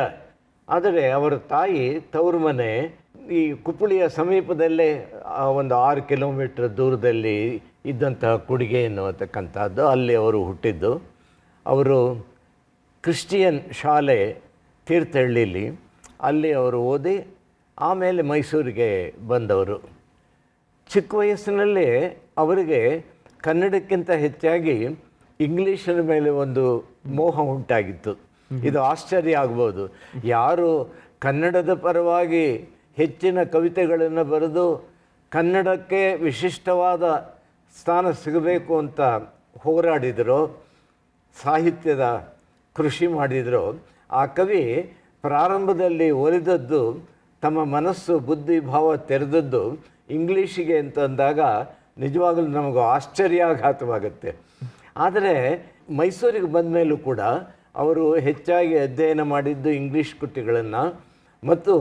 ಆದರೆ ಅವರ ತಾಯಿ ತವರು ಮನೆ ಈ ಕುಪ್ಪಳಿಯ ಸಮೀಪದಲ್ಲೇ ಒಂದು 6 ಕಿಲೋಮೀಟರ್ ದೂರದಲ್ಲಿ ಇದ್ದಂತಹ ಕುಡಿಗೆ ಎನ್ನುವತಕ್ಕಂಥದ್ದು. ಅಲ್ಲಿ ಅವರು ಹುಟ್ಟಿದ್ದು. ಅವರು ಕ್ರಿಶ್ಚಿಯನ್ ಶಾಲೆ ತೀರ್ಥಹಳ್ಳಿಲಿ, ಅಲ್ಲಿ ಅವರು ಓದಿ ಆಮೇಲೆ ಮೈಸೂರಿಗೆ ಬಂದವರು. ಚಿಕ್ಕ ವಯಸ್ಸಿನಲ್ಲೇ ಅವರಿಗೆ ಕನ್ನಡಕ್ಕಿಂತ ಹೆಚ್ಚಾಗಿ ಇಂಗ್ಲೀಷರ ಮೇಲೆ ಒಂದು ಮೋಹ ಉಂಟಾಗಿತ್ತು. ಇದು ಆಶ್ಚರ್ಯ ಆಗ್ಬೋದು. ಯಾರು ಕನ್ನಡದ ಪರವಾಗಿ ಹೆಚ್ಚಿನ ಕವಿತೆಗಳನ್ನು ಬರೆದು ಕನ್ನಡಕ್ಕೆ ವಿಶಿಷ್ಟವಾದ ಸ್ಥಾನ ಸಿಗಬೇಕು ಅಂತ ಹೋರಾಡಿದರೋ, ಸಾಹಿತ್ಯದ ಕೃಷಿ ಮಾಡಿದರೋ, ಆ ಕವಿ ಪ್ರಾರಂಭದಲ್ಲಿ ಒಲಿದದ್ದು, ತಮ್ಮ ಮನಸ್ಸು ಬುದ್ಧಿ ಭಾವ ತೆರೆದದ್ದು ಇಂಗ್ಲೀಷಿಗೆ ಅಂತಂದಾಗ ನಿಜವಾಗಲೂ ನಮಗೂ ಆಶ್ಚರ್ಯಾಘಾತವಾಗುತ್ತೆ. ಆದರೆ ಮೈಸೂರಿಗೆ ಬಂದ ಮೇಲೂ ಕೂಡ ಅವರು ಹೆಚ್ಚಾಗಿ ಅಧ್ಯಯನ ಮಾಡಿದ್ದು ಇಂಗ್ಲೀಷ್ ಕೃತಿಗಳನ್ನು. ಮತ್ತು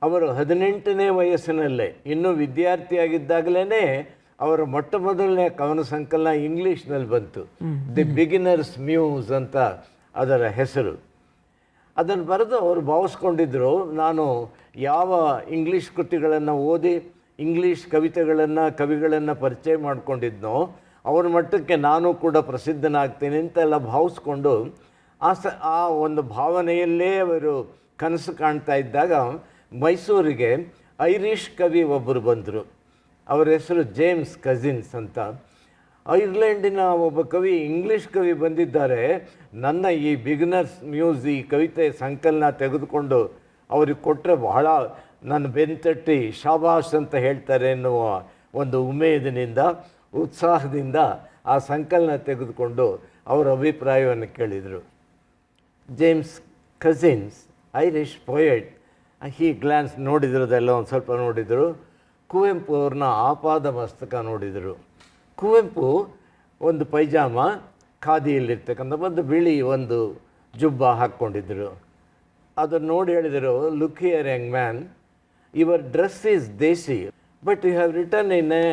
ಅವರು 18ನೇ ವಯಸ್ಸಿನಲ್ಲೇ, ಇನ್ನೂ ವಿದ್ಯಾರ್ಥಿಯಾಗಿದ್ದಾಗಲೇ ಅವರ ಮೊಟ್ಟ ಮೊದಲನೇ ಕವನ ಸಂಕಲನ ಇಂಗ್ಲೀಷ್ನಲ್ಲಿ ಬಂತು. ದಿ ಬಿಗಿನರ್ಸ್ ಮ್ಯೂಸ್ ಅಂತ ಅದರ ಹೆಸರು. ಅದನ್ನು ಬರೆದು ಅವರು ಭಾವಿಸ್ಕೊಂಡಿದ್ದರು, ನಾನು ಯಾವ ಇಂಗ್ಲೀಷ್ ಕೃತಿಗಳನ್ನು ಓದಿ ಇಂಗ್ಲೀಷ್ ಕವಿಗಳನ್ನು ಪರಿಚಯ ಮಾಡ್ಕೊಂಡಿದ್ನೋ ಅವ್ರ ಮಟ್ಟಕ್ಕೆ ನಾನು ಕೂಡ ಪ್ರಸಿದ್ಧನಾಗ್ತೀನಿ ಅಂತೆಲ್ಲ ಭಾವಿಸ್ಕೊಂಡು ಆ ಒಂದು ಭಾವನೆಯಲ್ಲೇ ಅವರು ಕನಸು ಕಾಣ್ತಾ ಇದ್ದಾಗ ಮೈಸೂರಿಗೆ ಐರಿಷ್ ಕವಿ ಒಬ್ಬರು ಬಂದರು. ಅವರ ಹೆಸರು ಜೇಮ್ಸ್ ಕಜಿನ್ಸ್ ಅಂತ. ಐರ್ಲೆಂಡಿನ ಒಬ್ಬ ಕವಿ, ಇಂಗ್ಲೀಷ್ ಕವಿ ಬಂದಿದ್ದಾರೆ, ನನ್ನ ಈ ಬಿಗಿನರ್ಸ್ ಮ್ಯೂಸ್ ಈ ಕವಿತೆ ಸಂಕಲನ ತೆಗೆದುಕೊಂಡು ಅವ್ರಿಗೆ ಕೊಟ್ಟರೆ ಬಹಳ ನನ್ನ ಬೆನ್ತಟ್ಟಿ ಶಾಬಾಷ್ ಅಂತ ಹೇಳ್ತಾರೆ ಎನ್ನುವ ಒಂದು ಉಮೇದಿನಿಂದ, ಉತ್ಸಾಹದಿಂದ ಆ ಸಂಕಲನ ತೆಗೆದುಕೊಂಡು ಅವರ ಅಭಿಪ್ರಾಯವನ್ನು ಕೇಳಿದರು. ಜೇಮ್ಸ್ ಕಜಿನ್ಸ್, ಐರಿಷ್ ಪೊಯೆಟ್, ಹೀ ಗ್ಲಾನ್ಸ್ ನೋಡಿದ್ರದೆಲ್ಲ ಒಂದು ಸ್ವಲ್ಪ ನೋಡಿದರು. ಕುವೆಂಪು ಅವ್ರನ್ನ ಆಪಾದ ಮಸ್ತಕ ನೋಡಿದರು. ಕುವೆಂಪು ಒಂದು ಪೈಜಾಮ, ಖಾದಿಯಲ್ಲಿರ್ತಕ್ಕಂಥ ಒಂದು ಬಿಳಿ ಒಂದು ಜುಬ್ಬ ಹಾಕ್ಕೊಂಡಿದ್ದರು. ಅದನ್ನು ನೋಡಿ ಹೇಳಿದರು, look here young man, your dress is desi, but you have return in a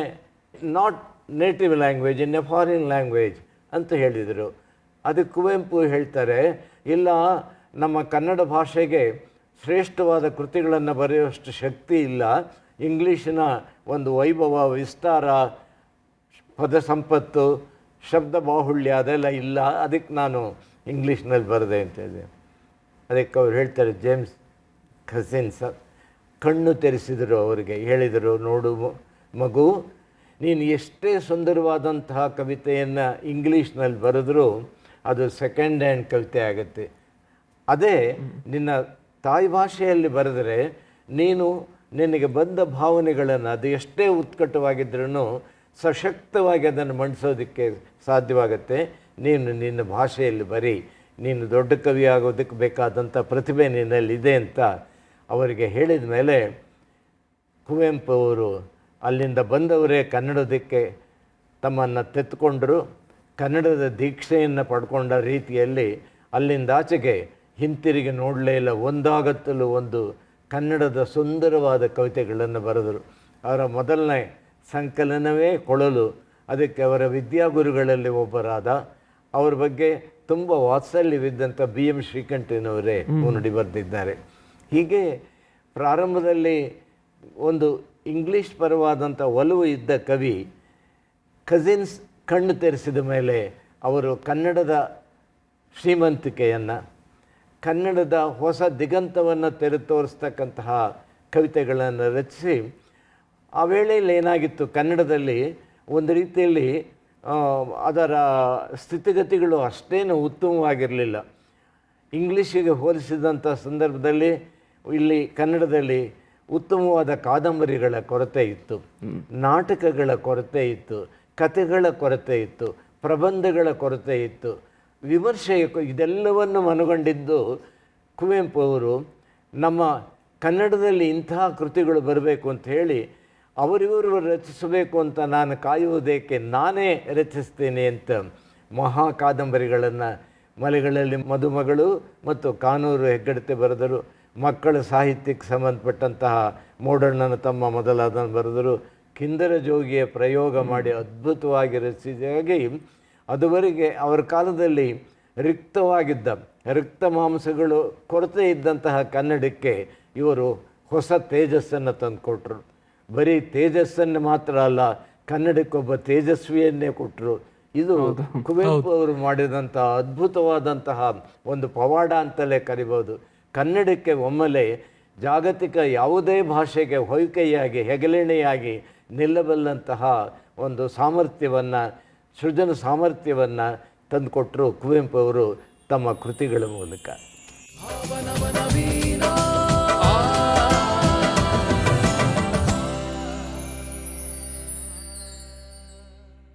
not native language, in a foreign language ಅಂತ ಹೇಳಿದರು. ಅದಕ್ಕೆ ಕುವೆಂಪು ಹೇಳ್ತಾರೆ, ಇಲ್ಲ, ನಮ್ಮ ಕನ್ನಡ ಭಾಷೆಗೆ ಶ್ರೇಷ್ಠವಾದ ಕೃತಿಗಳನ್ನು ಬರೆಯುವಷ್ಟು ಶಕ್ತಿ ಇಲ್ಲ, ಇಂಗ್ಲೀಷಿನ ಒಂದು ವೈಭವ, ವಿಸ್ತಾರ, ಪದ ಸಂಪತ್ತು, ಶಬ್ದ ಬಾಹುಳ್ಯ ಅದೆಲ್ಲ ಇಲ್ಲ, ಅದಕ್ಕೆ ನಾನು ಇಂಗ್ಲೀಷ್ನಲ್ಲಿ ಬರೆದೆ ಅಂತ ಇದೆ. ಅದಕ್ಕೆ ಅವ್ರು ಹೇಳ್ತಾರೆ, ಜೇಮ್ಸ್ ಕಜಿನ್ಸ್ ಕಣ್ಣು ತೆರೆಸಿದರು, ಅವರಿಗೆ ಹೇಳಿದರು, ನೋಡು ಮಗು, ನೀನು ಎಷ್ಟೇ ಸುಂದರವಾದಂತಹ ಕವಿತೆಯನ್ನು ಇಂಗ್ಲೀಷ್ನಲ್ಲಿ ಬರೆದರೂ ಅದು ಸೆಕೆಂಡ್ ಹ್ಯಾಂಡ್ ಕವಿತೆ ಆಗುತ್ತೆ. ಅದೇ ನಿನ್ನ ತಾಯಿ ಭಾಷೆಯಲ್ಲಿ ಬರೆದರೆ ನೀನು ನಿನಗೆ ಬಂದ ಭಾವನೆಗಳನ್ನು, ಅದು ಎಷ್ಟೇ ಉತ್ಕಟವಾಗಿದ್ರೂ ಸಶಕ್ತವಾಗಿ ಅದನ್ನು ಮಂಡಿಸೋದಕ್ಕೆ ಸಾಧ್ಯವಾಗುತ್ತೆ. ನೀನು ನಿನ್ನ ಭಾಷೆಯಲ್ಲಿ ಬರೀ, ನೀನು ದೊಡ್ಡ ಕವಿ ಆಗೋದಕ್ಕೆ ಬೇಕಾದಂಥ ಪ್ರತಿಭೆ ನಿನ್ನಲ್ಲಿದೆ ಅಂತ ಅವರಿಗೆ ಹೇಳಿದ ಮೇಲೆ ಕುವೆಂಪು ಅವರು ಅಲ್ಲಿಂದ ಬಂದವರೇ ಕನ್ನಡದಕ್ಕೆ ತಮ್ಮನ್ನು ತೆತ್ತುಕೊಂಡರು. ಕನ್ನಡದ ದೀಕ್ಷೆಯನ್ನು ಪಡ್ಕೊಂಡ ರೀತಿಯಲ್ಲಿ ಅಲ್ಲಿಂದಾಚೆಗೆ ಹಿಂತಿರುಗಿ ನೋಡಲೇ ಇಲ್ಲ, ಒಂದಾಗತ್ತಲೂ ಒಂದು ಕನ್ನಡದ ಸುಂದರವಾದ ಕವಿತೆಗಳನ್ನು ಬರೆದರು. ಅವರ ಮೊದಲನೇ ಸಂಕಲನವೇ ಕೊಳಲು. ಅದಕ್ಕೆ ಅವರ ವಿದ್ಯಾಗುರುಗಳಲ್ಲಿ ಒಬ್ಬರಾದ ಅವ್ರ ಬಗ್ಗೆ ತುಂಬ ವಾತ್ಸಲ್ಯವಿದ್ದಂಥ BM ಶ್ರೀಕಂಠನವರೇ ಮುನ್ನುಡಿ ಬರೆದಿದ್ದಾರೆ. ಹೀಗೆ ಪ್ರಾರಂಭದಲ್ಲಿ ಒಂದು ಇಂಗ್ಲೀಷ್ ಪರವಾದಂಥ ಒಲವು ಇದ್ದ ಕವಿ ಕಸಿನ್ಸ್ ಕಣ್ಣು ತೆರೆಸಿದ ಮೇಲೆ ಅವರು ಕನ್ನಡದ ಶ್ರೀಮಂತಿಕೆಯನ್ನು, ಕನ್ನಡದ ಹೊಸ ದಿಗಂತವನ್ನು ತೆರೆ ತೋರಿಸ್ತಕ್ಕಂತಹ ಕವಿತೆಗಳನ್ನು ರಚಿಸಿ, ಆ ವೇಳೆಯಲ್ಲಿ ಏನಾಗಿತ್ತು, ಕನ್ನಡದಲ್ಲಿ ಒಂದು ರೀತಿಯಲ್ಲಿ ಅದರ ಸ್ಥಿತಿಗತಿಗಳು ಅಷ್ಟೇನು ಉತ್ತಮವಾಗಿರಲಿಲ್ಲ. ಇಂಗ್ಲೀಷಿಗೆ ಹೋಲಿಸಿದಂಥ ಸಂದರ್ಭದಲ್ಲಿ ಇಲ್ಲಿ ಕನ್ನಡದಲ್ಲಿ ಉತ್ತಮವಾದ ಕಾದಂಬರಿಗಳ ಕೊರತೆ ಇತ್ತು, ನಾಟಕಗಳ ಕೊರತೆ ಇತ್ತು, ಕಥೆಗಳ ಕೊರತೆ ಇತ್ತು, ಪ್ರಬಂಧಗಳ ಕೊರತೆ ಇತ್ತು, ವಿಮರ್ಶೆಯ ಇದೆಲ್ಲವನ್ನು ಮನಗೊಂಡಿದ್ದು ಕುವೆಂಪು ಅವರು ನಮ್ಮ ಕನ್ನಡದಲ್ಲಿ ಇಂತಹ ಕೃತಿಗಳು ಬರಬೇಕು ಅಂತ ಹೇಳಿ ಅವರಿವರು ರಚಿಸಬೇಕು ಅಂತ ನಾನು ಕಾಯುವುದಕ್ಕೆ ನಾನೇ ರಚಿಸ್ತೇನೆ ಅಂತ ಮಹಾ ಕಾದಂಬರಿಗಳನ್ನು ಮಲೆಗಳಲ್ಲಿ ಮದುಮಗಳು ಮತ್ತು ಕಾನೂರು ಹೆಗ್ಗಡತೆ ಬರೆದರು. ಮಕ್ಕಳ ಸಾಹಿತ್ಯಕ್ಕೆ ಸಂಬಂಧಪಟ್ಟಂತಹ ಮೋಡಣ್ಣನ ತಮ್ಮ ಮೊದಲಾದನ್ನು ಬರೆದರು. ಕಿಂದರ ಜೋಗಿಯ ಪ್ರಯೋಗ ಮಾಡಿ ಅದ್ಭುತವಾಗಿ ರಚಿಸಿದಾಗಿ ಅದುವರೆಗೆ ಅವರ ಕಾಲದಲ್ಲಿ ರಿಕ್ತವಾಗಿದ್ದ ರಕ್ತ ಮಾಂಸಗಳು ಕೊರತೆ ಇದ್ದಂತಹ ಕನ್ನಡಕ್ಕೆ ಇವರು ಹೊಸ ತೇಜಸ್ಸನ್ನು ತಂದುಕೊಟ್ರು. ಬರೀ ತೇಜಸ್ಸನ್ನು ಮಾತ್ರ ಅಲ್ಲ, ಕನ್ನಡಕ್ಕೊಬ್ಬ ತೇಜಸ್ವಿಯನ್ನೇ ಕೊಟ್ಟರು. ಇದು ಕುವೆಂಪು ಅವರು ಮಾಡಿದಂಥ ಅದ್ಭುತವಾದಂತಹ ಒಂದು ಪವಾಡ ಅಂತಲೇ ಕರಿಬೋದು. ಕನ್ನಡಕ್ಕೆ ಒಮ್ಮೆಲೆ ಜಾಗತಿಕ ಯಾವುದೇ ಭಾಷೆಗೆ ಹೊಯ್ಕೆಯಾಗಿ ಹೆಗಲೆಣೆಯಾಗಿ ನಿಲ್ಲಬಲ್ಲಂತಹ ಒಂದು ಸಾಮರ್ಥ್ಯವನ್ನು, ಸೃಜನ ಸಾಮರ್ಥ್ಯವನ್ನು ತಂದುಕೊಟ್ಟರು ಕುವೆಂಪು ಅವರು ತಮ್ಮ ಕೃತಿಗಳ ಮೂಲಕ.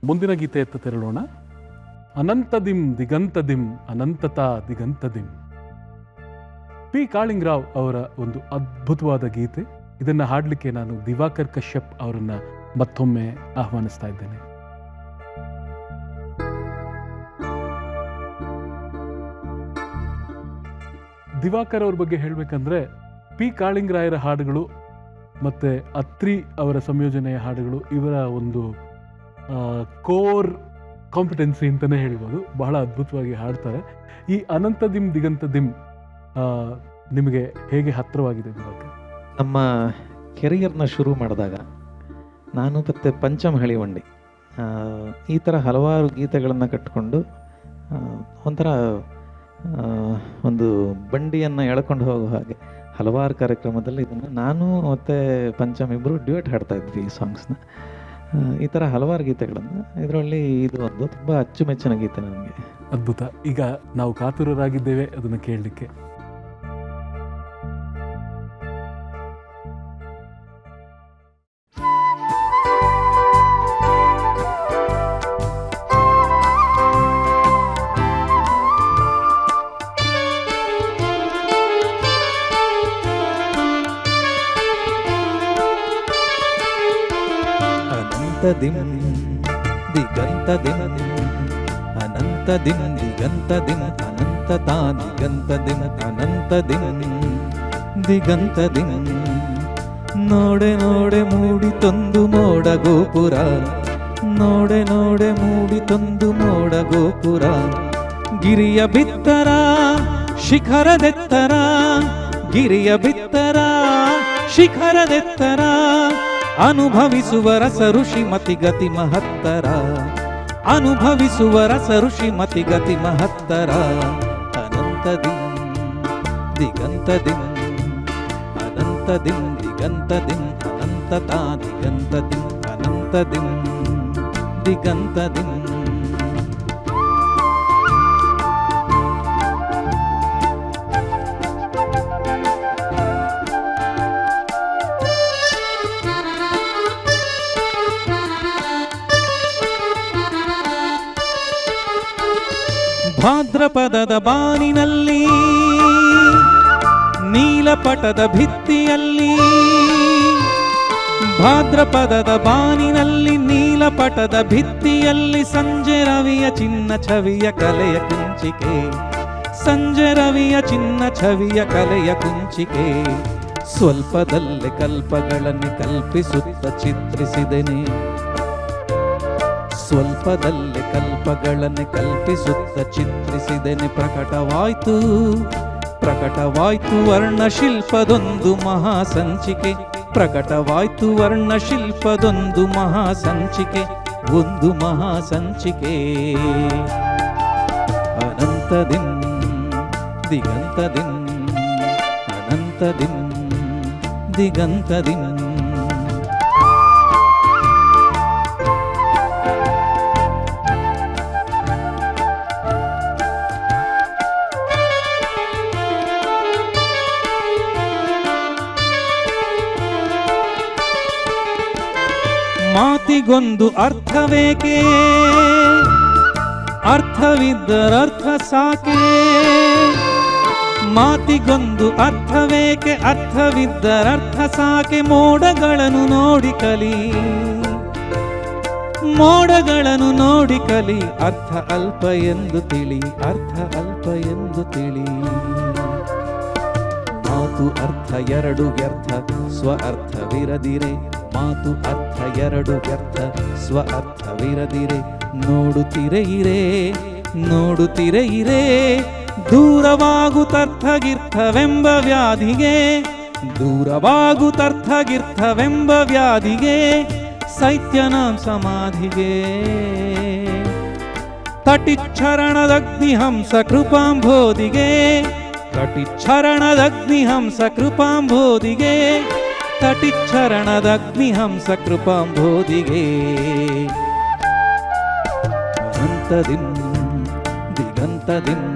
ಮುಂದಿನ ಗೀತೆಯತ್ತ ತೆರಳೋಣ. ಅನಂತದಿಂ ದಿಗಂತದಿಂ ಅನಂತತಾ ದಿಗಂತದಿಂ. ಪಿ ಕಾಳಿಂಗರಾವ್ ಅವರ ಒಂದು ಅದ್ಭುತವಾದ ಗೀತೆ. ಇದನ್ನು ಹಾಡಲಿಕ್ಕೆ ನಾನು ದಿವಾಕರ್ ಕಶ್ಯಪ್ ಅವರನ್ನು ಮತ್ತೊಮ್ಮೆ ಆಹ್ವಾನಿಸ್ತಾ ಇದ್ದೇನೆ. ದಿವಾಕರ್ ಅವ್ರ ಬಗ್ಗೆ ಹೇಳಬೇಕಂದ್ರೆ ಪಿ ಕಾಳಿಂಗರಾಯರ ಹಾಡುಗಳು ಮತ್ತು ಅತ್ರಿ ಅವರ ಸಂಯೋಜನೆಯ ಹಾಡುಗಳು ಇವರ ಒಂದು ಕೋರ್ ಕಾಂಪಿಟೆನ್ಸಿ ಅಂತಲೇ ಹೇಳ್ಬೋದು. ಬಹಳ ಅದ್ಭುತವಾಗಿ ಹಾಡ್ತಾರೆ. ಈ ಅನಂತದಿಂ ದಿಗಂತದಿಂ ನಿಮಗೆ ಹೇಗೆ ಹತ್ತಿರವಾಗಿದೆ ದಿವಾಕರ್? ನಮ್ಮ ಕೆರಿಯರ್ನ ಶುರು ಮಾಡಿದಾಗ ನಾನು ಮತ್ತು ಪಂಚಮ್ ಹಳಿವಂಡಿ ಈ ಥರ ಹಲವಾರು ಗೀತೆಗಳನ್ನು ಕಟ್ಟಿಕೊಂಡು ಒಂಥರ ಒಂದು ಬಂಡಿಯನ್ನು ಎಳ್ಕೊಂಡು ಹೋಗೋ ಹಾಗೆ ಹಲವಾರು ಕಾರ್ಯಕ್ರಮದಲ್ಲಿ ಇದನ್ನು ನಾನು ಮತ್ತು ಪಂಚಮ್ ಇಬ್ಬರು ಡ್ಯೂಯೆಟ್ ಹಾಡ್ತಾ ಇದ್ವಿ ಈ ಸಾಂಗ್ಸ್ನ. ಈ ಥರ ಹಲವಾರು ಗೀತೆಗಳನ್ನು, ಇದರಲ್ಲಿ ಇದು ಒಂದು ತುಂಬ ಅಚ್ಚುಮೆಚ್ಚಿನ ಗೀತೆ ನನಗೆ. ಅದ್ಭುತ. ಈಗ ನಾವು ಕಾತುರರಾಗಿದ್ದೇವೆ ಅದನ್ನು ಕೇಳಲಿಕ್ಕೆ. ಅನಂತದಿಂ ದಿಗಂತದಿಂ ಅನಂತದಿಂ ದಿಗಂತದಿಂ ಅನಂತತಾ ದಿಗಂತದಿಂ ಅನಂತದಿಂ ದಿಗಂತದಿಂ. ನೋಡೆ ನೋಡೆ ಮೂಡಿತೊಂದು ಮೋಡ ಗೋಪುರ, ನೋಡೆ ನೋಡೆ ಮೂಡಿತೊಂದು ಮೋಡ ಗೋಪುರ. ಗಿರಿಯ ಬಿತ್ತರ ಶಿಖರದೆತ್ತರ, ಗಿರಿಯ ಬಿತ್ತರ ಶಿಖರದೆತ್ತರ. ಅನುಭವಿಸುವ ರಸ ಋಷಿ ಮತಿಗತಿ ಮಹತ್ತರ, ಅನುಭವಿಸುವ ರಸ ಋಷಿ ಮತಿಗತಿ ಮಹತ್ತರ. ಅನಂತದಿಂ ದಿಗಂತದಿಂ ಅನಂತದಿಂ ದಿಗಂತದಿಂ ಅನಂತತಾ ದಿಗಂತದಿಂ ಅನಂತದಿಂ ದಿಗಂತದಿಂ. ಭಾದ್ರಪದದ ಬಾನಿನಲ್ಲಿ ನೀಲಪಟದ ಭಿತ್ತಿಯಲ್ಲಿ, ಭಾದ್ರಪದದ ಬಾನಿನಲ್ಲಿ ನೀಲಪಟದ ಭಿತ್ತಿಯಲ್ಲಿ ಸಂಜೆ ರವಿಯ ಚಿನ್ನ ಛವಿಯ ಕಲೆಯ ಕುಂಚಿಕೆ. ಸಂಜೆ ರವಿಯ ಚಿನ್ನ ಛವಿಯ ಕಲೆಯ ಕುಂಚಿಕೆ ಸ್ವಲ್ಪದಲ್ಲೇ ಕಲ್ಪಗಳನ್ನು ಕಲ್ಪಿಸುತ್ತ ಚಿತ್ರಿಸಿದೆನೆ ಸ್ವಲ್ಪದಲ್ಲೇ ಕಲ್ಪಗಳನ್ನು ಕಲ್ಪಿಸುತ್ತ ಚಿತ್ರಿಸಿದೆನೆ ಪ್ರಕಟವಾಯ್ತು ವರ್ಣಶಿಲ್ಪದೊಂದು ಮಹಾಸಂಚಿಕೆ ಪ್ರಕಟವಾಯ್ತು ವರ್ಣಶಿಲ್ಪದೊಂದು ಮಹಾಸಂಚಿಕೆ ಒಂದು ಮಹಾಸಂಚಿಕೆ ಅನಂತದಿನ್ ದಿಗಂತದಿನ್ ಅನಂತದಿನ್ ದಿಗಂತದಿನ್ ಮಾತಿಗೊಂದು ಅರ್ಥವೇಕೆ ಅರ್ಥವಿದ್ದರರ್ಥ ಸಾಕೆ ಮಾತಿಗೊಂದು ಅರ್ಥವೇಕೆ ಅರ್ಥವಿದ್ದರರ್ಥ ಸಾಕೆ ಮೋಡಗಳನ್ನು ನೋಡಿ ಕಲಿ ಅರ್ಥ ಅಲ್ಪ ಎಂದು ತಿಳಿ ಮಾತು ಅರ್ಥ ಎರಡು ವ್ಯರ್ಥ ಸ್ವ ಅರ್ಥವಿರದಿರೆ ಮಾತು ಅರ್ಥ ಎರಡು ವ್ಯರ್ಥ ಸ್ವ ಅರ್ಥವಿರದಿರೆ ನೋಡುತ್ತಿರೆ ಇರೆ ದೂರವಾಗುತ್ತರ್ಥಗಿರ್ಥವೆಂಬ ವ್ಯಾಧಿಗೆ ಸೈತ್ಯನಾಂ ಸಮಾಧಿಗೆ ತಟಿಚ್ಛರಣದಗ್ನಿಹಂಸ ಕೃಪಾಂಬೋಧಿಗೆ ತಟಿಚ್ಛರಣದಗ್ನಿಹಂಸ ಕೃಪಾಂಬೋಧಿಗೆ ಅನಂತದಿನ್ ದಿಗಂತದಿನ್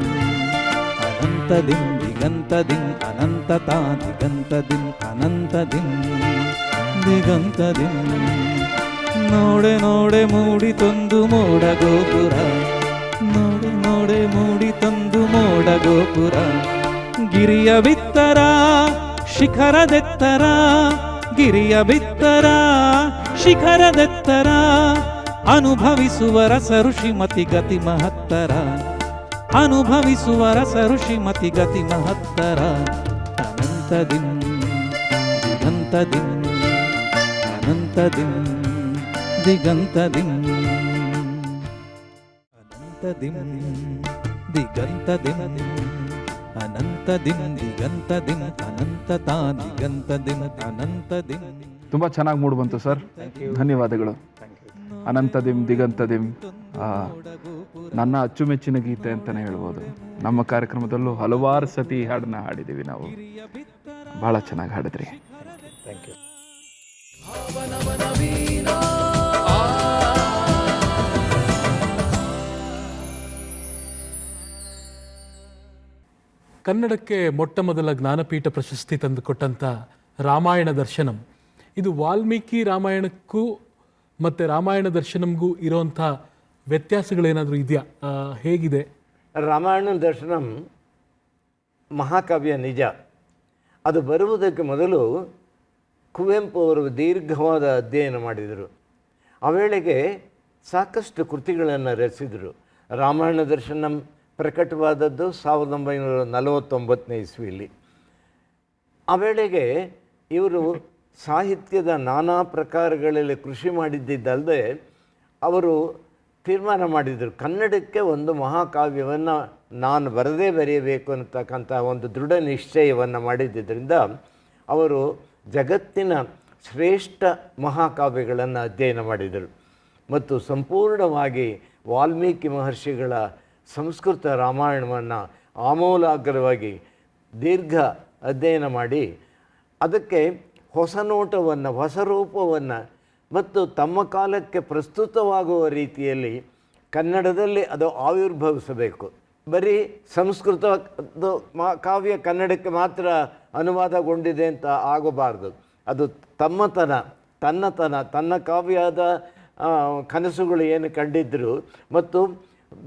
ಅನಂತದಿನ್ ದಿಗಂತದಿನ್ ಅನಂತತಾ ದಿಗಂತದಿನ್ ಅನಂತದಿನ್ ದಿಗಂತದಿನ್ ನೋಡೆ ಮೂಡಿತೊಂದು ಮೋಡ ಗೋಪುರ ನೋಡೆ ಮೂಡಿತೊಂದು ಮೋಡ ಗೋಪುರ ಗಿರಿಯ ಬಿತ್ತರ ಶಿಖರದೆತ್ತರ ಅನುಭವಿಸುವ ರಸ ಋಷಿಮತಿ ಗತಿ ಮಹತ್ತರ ಅನಂತದಿನ್ ದಿಗಂತದಿನ್ ಅನಂತದಿನ್ ದಿಗಂತದಿನ್ ಅನಂತದಿನ್ ದಿಗಂತದಿನ್ ಅನಂತದಿನ್ ದಿಗಂತದಿನ್ ಅನಂತತಾ ದಿಗಂತದಿನ್ ಅನಂತದಿನ್. ತುಂಬ ಚೆನ್ನಾಗಿ ಮೂಡಿ ಬಂತು ಸರ್, ಧನ್ಯವಾದಗಳು. ಅನಂತದಿಂ ದಿಗಂತದಿಂ ನನ್ನ ಅಚ್ಚುಮೆಚ್ಚಿನ ಗೀತೆ ಅಂತಲೇ ಹೇಳ್ಬೋದು. ನಮ್ಮ ಕಾರ್ಯಕ್ರಮದಲ್ಲೂ ಹಲವಾರು ಸತಿ ಹಾಡನ್ನ ಹಾಡಿದ್ದೀವಿ ನಾವು. ಭಾಳ ಚೆನ್ನಾಗಿ ಹಾಡಿದ್ರಿ. Thank you. ಕನ್ನಡಕ್ಕೆ ಮೊಟ್ಟ ಮೊದಲ ಜ್ಞಾನಪೀಠ ಪ್ರಶಸ್ತಿ ತಂದುಕೊಟ್ಟಂಥ ರಾಮಾಯಣ ದರ್ಶನಂ, ಇದು ವಾಲ್ಮೀಕಿ ರಾಮಾಯಣಕ್ಕೂ ಮತ್ತು ರಾಮಾಯಣ ದರ್ಶನಂಗೂ ಇರೋವಂಥ ವ್ಯತ್ಯಾಸಗಳೇನಾದರೂ ಇದೆಯಾ? ಹೇಗಿದೆ? ರಾಮಾಯಣ ದರ್ಶನಂ ಮಹಾಕಾವ್ಯ ನಿಜ. ಅದು ಬರುವುದಕ್ಕೆ ಮೊದಲು ಕುವೆಂಪು ಅವರು ದೀರ್ಘವಾದ ಅಧ್ಯಯನ ಮಾಡಿದರು. ಆ ವೇಳೆಗೆ ಸಾಕಷ್ಟು ಕೃತಿಗಳನ್ನು ರಚಿಸಿದರು. ರಾಮಾಯಣ ದರ್ಶನಂ ಪ್ರಕಟವಾದದ್ದು 1949ನೇ ಇಸ್ವಿಯಲ್ಲಿ. ಆ ವೇಳೆಗೆ ಇವರು ಸಾಹಿತ್ಯದ ನಾನಾ ಪ್ರಕಾರಗಳಲ್ಲಿ ಕೃಷಿ ಮಾಡಿದ್ದಲ್ಲದೆ ಅವರು ತೀರ್ಮಾನ ಮಾಡಿದರು, ಕನ್ನಡಕ್ಕೆ ಒಂದು ಮಹಾಕಾವ್ಯವನ್ನು ನಾನು ಬರೆಯಬೇಕು ಅನ್ನತಕ್ಕಂಥ ಒಂದು ದೃಢ ನಿಶ್ಚಯವನ್ನು ಮಾಡಿದ್ದರಿಂದ ಅವರು ಜಗತ್ತಿನ ಶ್ರೇಷ್ಠ ಮಹಾಕಾವ್ಯಗಳನ್ನು ಅಧ್ಯಯನ ಮಾಡಿದರು ಮತ್ತು ಸಂಪೂರ್ಣವಾಗಿ ವಾಲ್ಮೀಕಿ ಮಹರ್ಷಿಗಳ ಸಂಸ್ಕೃತ ರಾಮಾಯಣವನ್ನು ಆಮೂಲಾಗ್ರವಾಗಿ ದೀರ್ಘ ಅಧ್ಯಯನ ಮಾಡಿ ಅದಕ್ಕೆ ಹೊಸ ನೋಟವನ್ನು, ಹೊಸ ರೂಪವನ್ನು ಮತ್ತು ತಮ್ಮ ಕಾಲಕ್ಕೆ ಪ್ರಸ್ತುತವಾಗುವ ರೀತಿಯಲ್ಲಿ ಕನ್ನಡದಲ್ಲಿ ಅದು ಆವಿರ್ಭವಿಸಬೇಕು. ಬರೀ ಸಂಸ್ಕೃತ ಕಾವ್ಯ ಕನ್ನಡಕ್ಕೆ ಮಾತ್ರ ಅನುವಾದಗೊಂಡಿದೆ ಅಂತ ಆಗಬಾರ್ದು. ಅದು ತನ್ನ ಕಾವ್ಯದ ಕನಸುಗಳು ಏನು ಕಂಡಿದ್ದರು ಮತ್ತು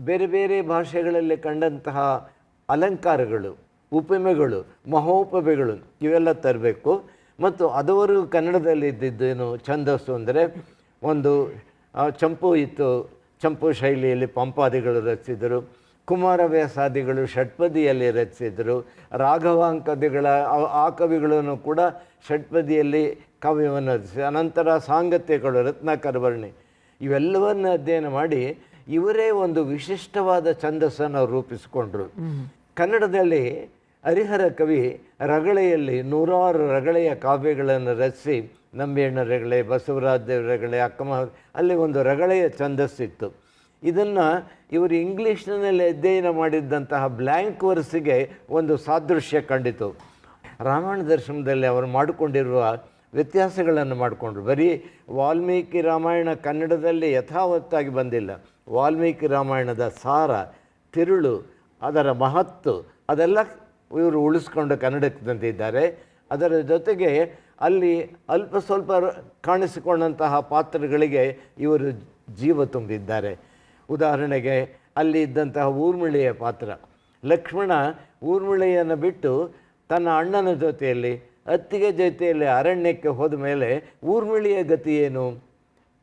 ಬೇರೆ ಬೇರೆ ಭಾಷೆಗಳಲ್ಲಿ ಕಂಡಂತಹ ಅಲಂಕಾರಗಳು, ಉಪಮೆಗಳು, ಮಹೋಪಮೆಗಳು ಇವೆಲ್ಲ ತರಬೇಕು. ಮತ್ತು ಅದವರೆಗೂ ಕನ್ನಡದಲ್ಲಿ ಇದ್ದಿದ್ದೇನು ಛಂದಸ್ಸು ಅಂದರೆ ಒಂದು ಚಂಪು ಇತ್ತು, ಚಂಪು ಶೈಲಿಯಲ್ಲಿ ಪಂಪಾದಿಗಳು ರಚಿಸಿದರು. ಕುಮಾರವ್ಯಾಸಾದಿಗಳು ಷಟ್ಪದಿಯಲ್ಲಿ ರಚಿಸಿದರು. ರಾಘವಾಂಕದಿಗಳ ಆ ಕವಿಗಳನ್ನು ಕೂಡ ಷಟ್ಪದಿಯಲ್ಲಿ ಕಾವ್ಯವನ್ನು ರಚಿಸಿ, ಅನಂತರ ಸಾಂಗತ್ಯಗಳು, ರತ್ನಾಕರವರ್ಣಿ ಇವೆಲ್ಲವನ್ನು ಅಧ್ಯಯನ ಮಾಡಿ ಇವರೇ ಒಂದು ವಿಶಿಷ್ಟವಾದ ಛಂದಸ್ಸನ್ನು ರೂಪಿಸಿಕೊಂಡ್ರು. ಕನ್ನಡದಲ್ಲಿ ಹರಿಹರ ಕವಿ ರಗಳೆಯಲ್ಲಿ 100 ರಗಳೆಯ ಕಾವ್ಯಗಳನ್ನು ರಚಿಸಿ, ನಂಬಿಯಣ್ಣ ರಗಳೆ, ಬಸವರಾಜ ದೇವರ ರಗಳೆ, ಅಕ್ಕಮ, ಅಲ್ಲಿ ಒಂದು ರಗಳೆಯ ಛಂದಸ್ಸಿತ್ತು. ಇದನ್ನು ಇವರು ಇಂಗ್ಲೀಷ್ನಲ್ಲಿ ಅಧ್ಯಯನ ಮಾಡಿದ್ದಂತಹ ಬ್ಲ್ಯಾಂಕ್ ವರ್ಸಿಗೆ ಒಂದು ಸಾದೃಶ್ಯ ಕಂಡಿತು. ರಾಮಾಯಣ ದರ್ಶನದಲ್ಲಿ ಅವರು ಮಾಡಿಕೊಂಡಿರುವ ವ್ಯತ್ಯಾಸಗಳನ್ನು ಮಾಡಿಕೊಂಡ್ರು. ಬರೀ ವಾಲ್ಮೀಕಿ ರಾಮಾಯಣ ಕನ್ನಡದಲ್ಲಿ ಯಥಾವತ್ತಾಗಿ ಬಂದಿಲ್ಲ. ವಾಲ್ಮೀಕಿ ರಾಮಾಯಣದ ಸಾರ, ತಿರುಳು, ಅದರ ಮಹತ್ತು ಅದೆಲ್ಲ ಇವರು ಉಳಿಸ್ಕೊಂಡು ಕನ್ನಡಕ್ಕೆ ತಂದಿದ್ದಾರೆ. ಅದರ ಜೊತೆಗೆ ಅಲ್ಲಿ ಅಲ್ಪ ಸ್ವಲ್ಪ ಕಾಣಿಸಿಕೊಂಡಂತಹ ಪಾತ್ರಗಳಿಗೆ ಇವರು ಜೀವ ತುಂಬಿದ್ದಾರೆ. ಉದಾಹರಣೆಗೆ ಅಲ್ಲಿ ಇದ್ದಂತಹ ಊರ್ಮಿಳೆಯ ಪಾತ್ರ, ಲಕ್ಷ್ಮಣ ಊರ್ಮಿಳೆಯನ್ನು ಬಿಟ್ಟು ತನ್ನ ಅಣ್ಣನ ಜೊತೆಯಲ್ಲಿ, ಅತ್ತಿಗೆ ಜೊತೆಯಲ್ಲಿ ಅರಣ್ಯಕ್ಕೆ ಹೋದ ಮೇಲೆ ಊರ್ಮಿಳೆಯ ಗತಿ ಏನು,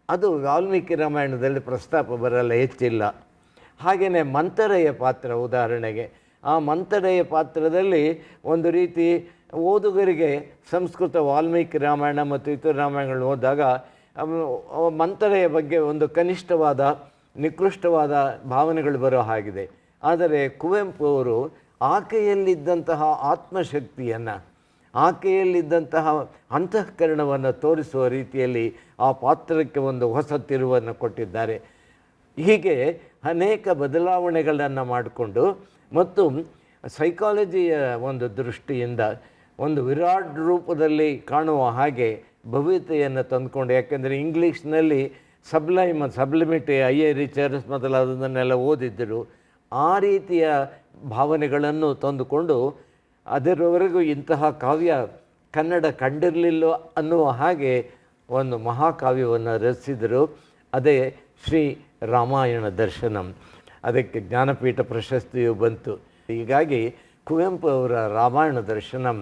ಅದು ವಾಲ್ಮೀಕಿ ರಾಮಾಯಣದಲ್ಲಿ ಪ್ರಸ್ತಾಪ ಬರಲ್ಲ, ಹೆಚ್ಚಿಲ್ಲ. ಹಾಗೆಯೇ ಮಂಥರೆಯ ಪಾತ್ರ, ಉದಾಹರಣೆಗೆ ಆ ಮಂಥರೆಯ ಪಾತ್ರದಲ್ಲಿ ಒಂದು ರೀತಿ ಓದುಗರಿಗೆ ಸಂಸ್ಕೃತ ವಾಲ್ಮೀಕಿ ರಾಮಾಯಣ ಮತ್ತು ಇತರ ರಾಮಾಯಣಗಳು ಓದಿದಾಗ ಮಂಥರೆಯ ಬಗ್ಗೆ ಒಂದು ಕನಿಷ್ಠವಾದ ನಿಕೃಷ್ಟವಾದ ಭಾವನೆಗಳು ಬರೋ ಹಾಗಿದೆ. ಆದರೆ ಕುವೆಂಪು ಅವರು ಆಕೆಯಲ್ಲಿದ್ದಂತಹ ಆತ್ಮಶಕ್ತಿಯನ್ನು, ಆಕೆಯಲ್ಲಿದ್ದಂತಹ ಅಂತಃಕರಣವನ್ನು ತೋರಿಸುವ ರೀತಿಯಲ್ಲಿ ಆ ಪಾತ್ರಕ್ಕೆ ಒಂದು ಹೊಸ ತಿರುವನ್ನು ಕೊಟ್ಟಿದ್ದಾರೆ. ಹೀಗೆ ಅನೇಕ ಬದಲಾವಣೆಗಳನ್ನು ಮಾಡಿಕೊಂಡು ಮತ್ತು ಸೈಕಾಲಜಿಯ ಒಂದು ದೃಷ್ಟಿಯಿಂದ ಒಂದು ವಿರಾಟ್ ರೂಪದಲ್ಲಿ ಕಾಣುವ ಹಾಗೆ ಭವ್ಯತೆಯನ್ನು ತಂದುಕೊಂಡು, ಯಾಕೆಂದರೆ ಇಂಗ್ಲೀಷ್ನಲ್ಲಿ ಸಬ್ಲಿಮಿಟಿ, ಐ ರಿಚರ್ಸ್ ಮೊದಲಾದದನ್ನೆಲ್ಲ ಓದಿದ್ದರು. ಆ ರೀತಿಯ ಭಾವನೆಗಳನ್ನು ತಂದುಕೊಂಡು ಅದರವರೆಗೂ ಇಂತಹ ಕಾವ್ಯ ಕನ್ನಡ ಕಂಡಿರಲಿಲ್ಲ ಅನ್ನುವ ಹಾಗೆ ಒಂದು ಮಹಾಕಾವ್ಯವನ್ನು ರಚಿಸಿದರು. ಅದೇ ಶ್ರೀ ರಾಮಾಯಣ ದರ್ಶನಂ. ಅದಕ್ಕೆ ಜ್ಞಾನಪೀಠ ಪ್ರಶಸ್ತಿಯು ಬಂತು. ಹೀಗಾಗಿ ಕುವೆಂಪು ಅವರ ರಾಮಾಯಣ ದರ್ಶನಂ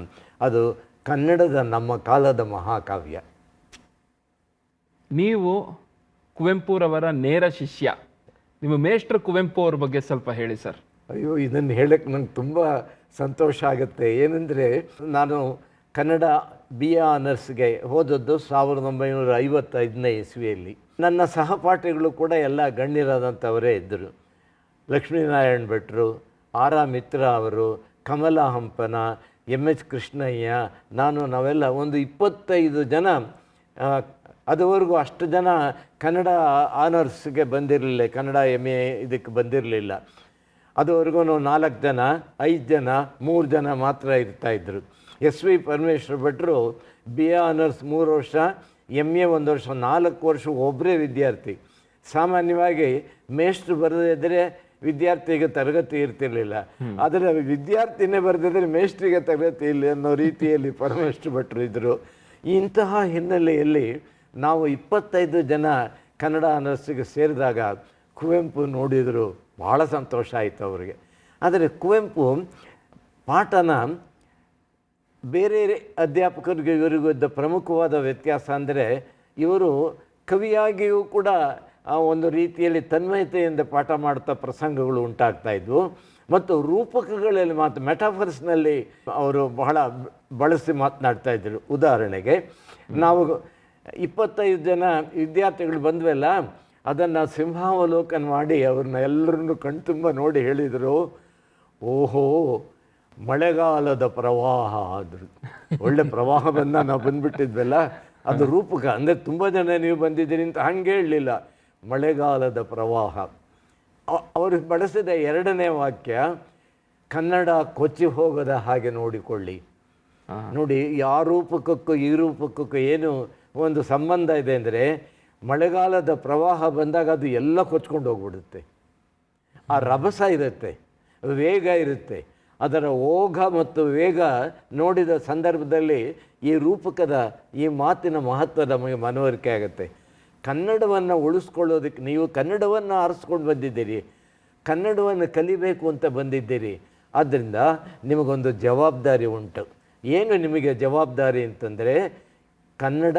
ಅದು ಕನ್ನಡದ ನಮ್ಮ ಕಾಲದ ಮಹಾಕಾವ್ಯ. ನೀವು ಕುವೆಂಪುರವರ ನೇರ ಶಿಷ್ಯ, ನಿಮ್ಮ ಮೇಷ್ಟ್ರು ಕುವೆಂಪು ಅವ್ರ ಬಗ್ಗೆ ಸ್ವಲ್ಪ ಹೇಳಿ ಸರ್. ಅಯ್ಯೋ, ಇದನ್ನು ಹೇಳಕ್ಕೆ ನಂಗೆ ತುಂಬ ಸಂತೋಷ ಆಗುತ್ತೆ. ಏನಂದರೆ ನಾನು ಕನ್ನಡ BA ಆನರ್ಸ್ಗೆ ಹೋದದ್ದು 1955ನೇ ಇಸ್ವಿಯಲ್ಲಿ. ನನ್ನ ಸಹಪಾಠಿಗಳು ಕೂಡ ಎಲ್ಲ ಗಣ್ಯರಾದಂಥವರೇ ಇದ್ದರು. ಲಕ್ಷ್ಮೀನಾರಾಯಣ ಭಟ್ರು, ಆರ್ ಮಿತ್ರ ಅವರು, ಕಮಲಾ ಹಂಪನ, MH ಕೃಷ್ಣಯ್ಯ, ನಾವೆಲ್ಲ ಒಂದು 25 ಜನ. ಅದುವರೆಗೂ ಅಷ್ಟು ಜನ ಕನ್ನಡ ಆನರ್ಸ್ಗೆ ಬಂದಿರಲಿಲ್ಲ, ಕನ್ನಡ MA ಇದಕ್ಕೆ ಬಂದಿರಲಿಲ್ಲ. ಅದುವರೆಗೂ 4 ಜನ, 5 ಜನ, 3 ಜನ ಮಾತ್ರ ಇರ್ತಾಯಿದ್ರು. SV ಪರಮೇಶ್ವರ ಭಟ್ರು BA ಆನರ್ಸ್ 3 ವರ್ಷ, MA 1 ವರ್ಷ, 4 ವರ್ಷ ಒಬ್ಬರೇ ವಿದ್ಯಾರ್ಥಿ. ಸಾಮಾನ್ಯವಾಗಿ ಮೇಷ್ಟ್ರು ಬರೆದಿದ್ದರೆ ವಿದ್ಯಾರ್ಥಿಗೆ ತರಗತಿ ಇರ್ತಿರಲಿಲ್ಲ, ಆದರೆ ವಿದ್ಯಾರ್ಥಿನೇ ಬರೆದಿದ್ದರೆ ಮೇಷ್ಟ್ರಿಗೆ ತರಗತಿ ಇಲ್ಲ ಅನ್ನೋ ರೀತಿಯಲ್ಲಿ ಪರಮೇಶ್ವರ ಭಟ್ರು ಇದ್ದರು. ಇಂತಹ ಹಿನ್ನೆಲೆಯಲ್ಲಿ ನಾವು 25 ಜನ ಕನ್ನಡ ಆನರ್ಸಿಗೆ ಸೇರಿದಾಗ ಕುವೆಂಪು ನೋಡಿದರು, ಭಾಳ ಸಂತೋಷ ಆಯಿತು ಅವರಿಗೆ. ಆದರೆ ಕುವೆಂಪು ಪಾಠನ ಬೇರೆ ಅಧ್ಯಾಪಕರಿಗೆ ಇವರಿಗೂ ಇದ್ದ ಪ್ರಮುಖವಾದ ವ್ಯತ್ಯಾಸ ಅಂದರೆ, ಇವರು ಕವಿಯಾಗಿಯೂ ಕೂಡ ಒಂದು ರೀತಿಯಲ್ಲಿ ತನ್ಮಯತೆಯಿಂದ ಪಾಠ ಮಾಡ್ತಾ ಪ್ರಸಂಗಗಳು ಉಂಟಾಗ್ತಾಯಿದ್ವು. ಮತ್ತು ರೂಪಕಗಳಲ್ಲಿ ಮೆಟಾಫರ್ಸ್ನಲ್ಲಿ ಅವರು ಬಹಳ ಬಳಸಿ ಮಾತನಾಡ್ತಾಯಿದ್ರು. ಉದಾಹರಣೆಗೆ ನಾವು 25 ಜನ ವಿದ್ಯಾರ್ಥಿಗಳು ಬಂದ್ವಲ್ಲ, ಅದನ್ನು ಸಿಂಹಾವಲೋಕನ ಮಾಡಿ ಅವ್ರನ್ನ ಎಲ್ಲರನ್ನು ಕಣ್ತುಂಬ ನೋಡಿ ಹೇಳಿದರು, ಓಹೋ ಮಳೆಗಾಲದ ಪ್ರವಾಹ ಆದರು. ಒಳ್ಳೆ ಪ್ರವಾಹ ಬಂದ ನಾವು ಬಂದುಬಿಟ್ಟಿದ್ವಲ್ಲ, ಅದು ರೂಪಕ. ಅಂದರೆ ತುಂಬ ಜನ ನೀವು ಬಂದಿದ್ದೀರಿ ಅಂತ ಹಂಗೆ ಹೇಳಲಿಲ್ಲ, ಮಳೆಗಾಲದ ಪ್ರವಾಹ. ಅವರು ಬಳಸಿದ 2ನೇ ವಾಕ್ಯ, ಕನ್ನಡ ಕೊಚ್ಚಿ ಹೋಗದ ಹಾಗೆ ನೋಡಿಕೊಳ್ಳಿ. ನೋಡಿ, ಯಾವ ರೂಪಕಕ್ಕೂ ಈ ರೂಪಕಕ್ಕೂ ಏನು ಒಂದು ಸಂಬಂಧ ಇದೆ ಅಂದರೆ, ಮಳೆಗಾಲದ ಪ್ರವಾಹ ಬಂದಾಗ ಅದು ಎಲ್ಲ ಕೊಚ್ಕೊಂಡು ಹೋಗ್ಬಿಡುತ್ತೆ. ಆ ರಭಸ ಇರುತ್ತೆ, ವೇಗ ಇರುತ್ತೆ. ಅದರ ಓಘ ಮತ್ತು ವೇಗ ನೋಡಿದ ಸಂದರ್ಭದಲ್ಲಿ ಈ ರೂಪಕದ ಈ ಮಾತಿನ ಮಹತ್ವ ನಮಗೆ ಮನವರಿಕೆ ಆಗುತ್ತೆ. ಕನ್ನಡವನ್ನು ಉಳಿಸ್ಕೊಳ್ಳೋದಕ್ಕೆ ನೀವು ಕನ್ನಡವನ್ನು ಆರಿಸ್ಕೊಂಡು ಬಂದಿದ್ದೀರಿ, ಕನ್ನಡವನ್ನು ಕಲಿಬೇಕು ಅಂತ ಬಂದಿದ್ದೀರಿ. ಆದ್ದರಿಂದ ನಿಮಗೊಂದು ಜವಾಬ್ದಾರಿ ಉಂಟು. ಏನು ನಿಮಗೆ ಜವಾಬ್ದಾರಿ ಅಂತಂದರೆ, ಕನ್ನಡ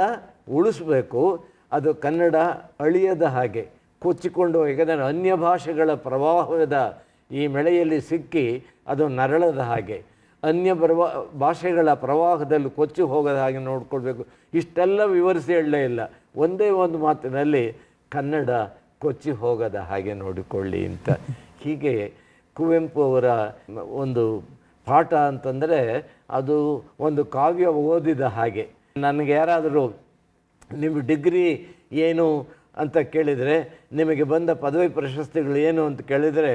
ಉಳಿಸ್ಬೇಕು. ಅದು ಕನ್ನಡ ಅಳಿಯದ ಹಾಗೆ ಕೊಚ್ಚಿಕೊಂಡು, ಯಾಕಂದರೆ ಅನ್ಯ ಭಾಷೆಗಳ ಪ್ರವಾಹದ ಈ ಮಳೆಯಲ್ಲಿ ಸಿಕ್ಕಿ ಅದು ನರಳದ ಹಾಗೆ, ಅನ್ಯ ಭಾಷೆಗಳ ಪ್ರವಾಹದಲ್ಲಿ ಕೊಚ್ಚಿ ಹೋಗದ ಹಾಗೆ ನೋಡ್ಕೊಳ್ಬೇಕು. ಇಷ್ಟೆಲ್ಲ ವಿವರಿಸಿ ಹೇಳಲೇ ಇಲ್ಲ, ಒಂದೇ ಒಂದು ಮಾತಿನಲ್ಲಿ ಕನ್ನಡ ಕೊಚ್ಚಿ ಹೋಗದ ಹಾಗೆ ನೋಡಿಕೊಳ್ಳಿ ಅಂತ. ಹೀಗೆ ಕುವೆಂಪು ಅವರ ಒಂದು ಪಾಠ ಅಂತಂದರೆ ಅದು ಒಂದು ಕಾವ್ಯ ಓದಿದ ಹಾಗೆ. ನನಗೆ ಯಾರಾದರೂ ನಿಮ್ಮ ಡಿಗ್ರಿ ಏನು ಅಂತ ಕೇಳಿದರೆ, ನಿಮಗೆ ಬಂದ ಪದವಿ ಪ್ರಶಸ್ತಿಗಳು ಏನು ಅಂತ ಕೇಳಿದರೆ,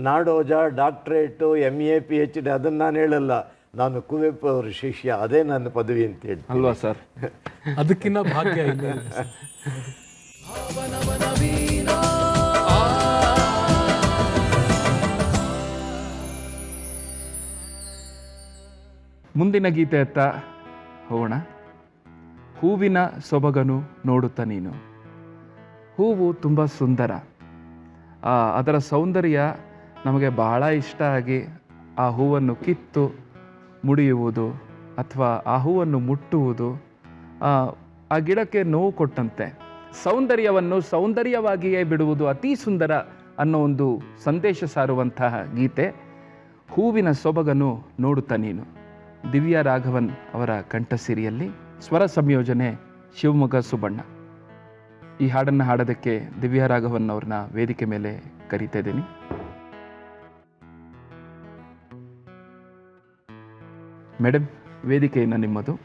ನಾಡೋಜ, ಡಾಕ್ಟ್ರೇಟು, MA PhD ಅದನ್ನು ನಾನು ಹೇಳಲ್ಲ, ನಾನು ಕುವೆಂಪು ಅವರ ಶಿಷ್ಯ, ಅದೇ ನನ್ನ ಪದವಿ ಅಂತ ಹೇಳಿ ಅಲ್ವಾ ಸರ್? ಅದಕ್ಕಿಂತ ಭಾಗ್ಯ ಇಲ್ಲ. ಮುಂದಿನ ಗೀತೆಯತ್ತ ಹೋಗೋಣ. ಹೂವಿನ ಸೊಬಗನು ನೋಡುತ್ತ ನೀನು. ಹೂವು ತುಂಬ ಸುಂದರ, ಅದರ ಸೌಂದರ್ಯ ನಮಗೆ ಬಹಳ ಇಷ್ಟ ಆಗಿ ಆ ಹೂವನ್ನು ಕಿತ್ತು ಮುಡಿಯುವುದು ಅಥವಾ ಆ ಹೂವನ್ನು ಮುಟ್ಟುವುದು ಆ ಗಿಡಕ್ಕೆ ನೋವು ಕೊಟ್ಟಂತೆ. ಸೌಂದರ್ಯವನ್ನು ಸೌಂದರ್ಯವಾಗಿಯೇ ಬಿಡುವುದು ಅತಿ ಸುಂದರ ಅನ್ನೋ ಒಂದು ಸಂದೇಶ ಸಾರುವಂತಹ ಗೀತೆ ಹೂವಿನ ಸೊಬಗನು ನೋಡುತ್ತ ನೀನು. ದಿವ್ಯಾ ರಾಘವನ್ ಅವರ ಕಂಠಸಿರಿಯಲ್ಲಿ, ಸ್ವರ ಸಂಯೋಜನೆ ಶಿವಮೊಗ್ಗ ಸುಬ್ಬಣ್ಣ. ಈ ಹಾಡನ್ನು ಹಾಡೋದಕ್ಕೆ ದಿವ್ಯಾ ರಾಘವನ್ ಅವ್ರನ್ನ ವೇದಿಕೆ ಮೇಲೆ ಕರೀತಾ ಇದ್ದೀನಿ. ಮೇಡಮ್, ವೇದಿಕೆಯನ್ನು ನಿಮ್ಮದು.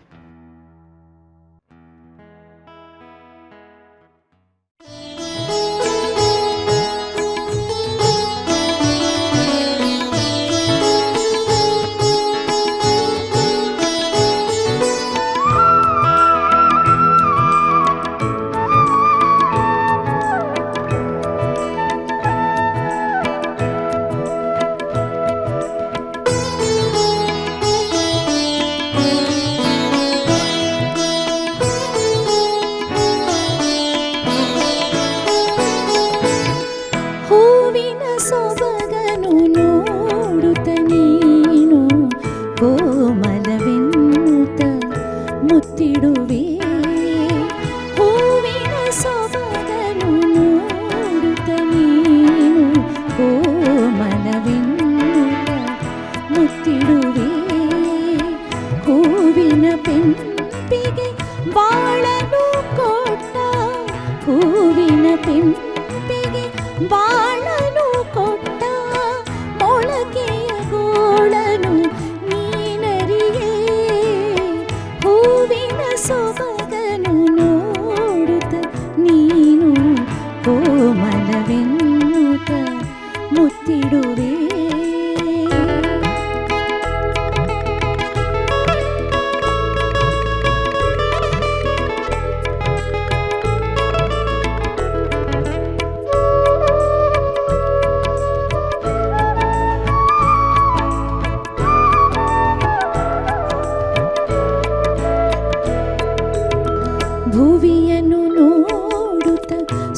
ಭುವಿಯನ್ನು ನೋಡುತ್ತ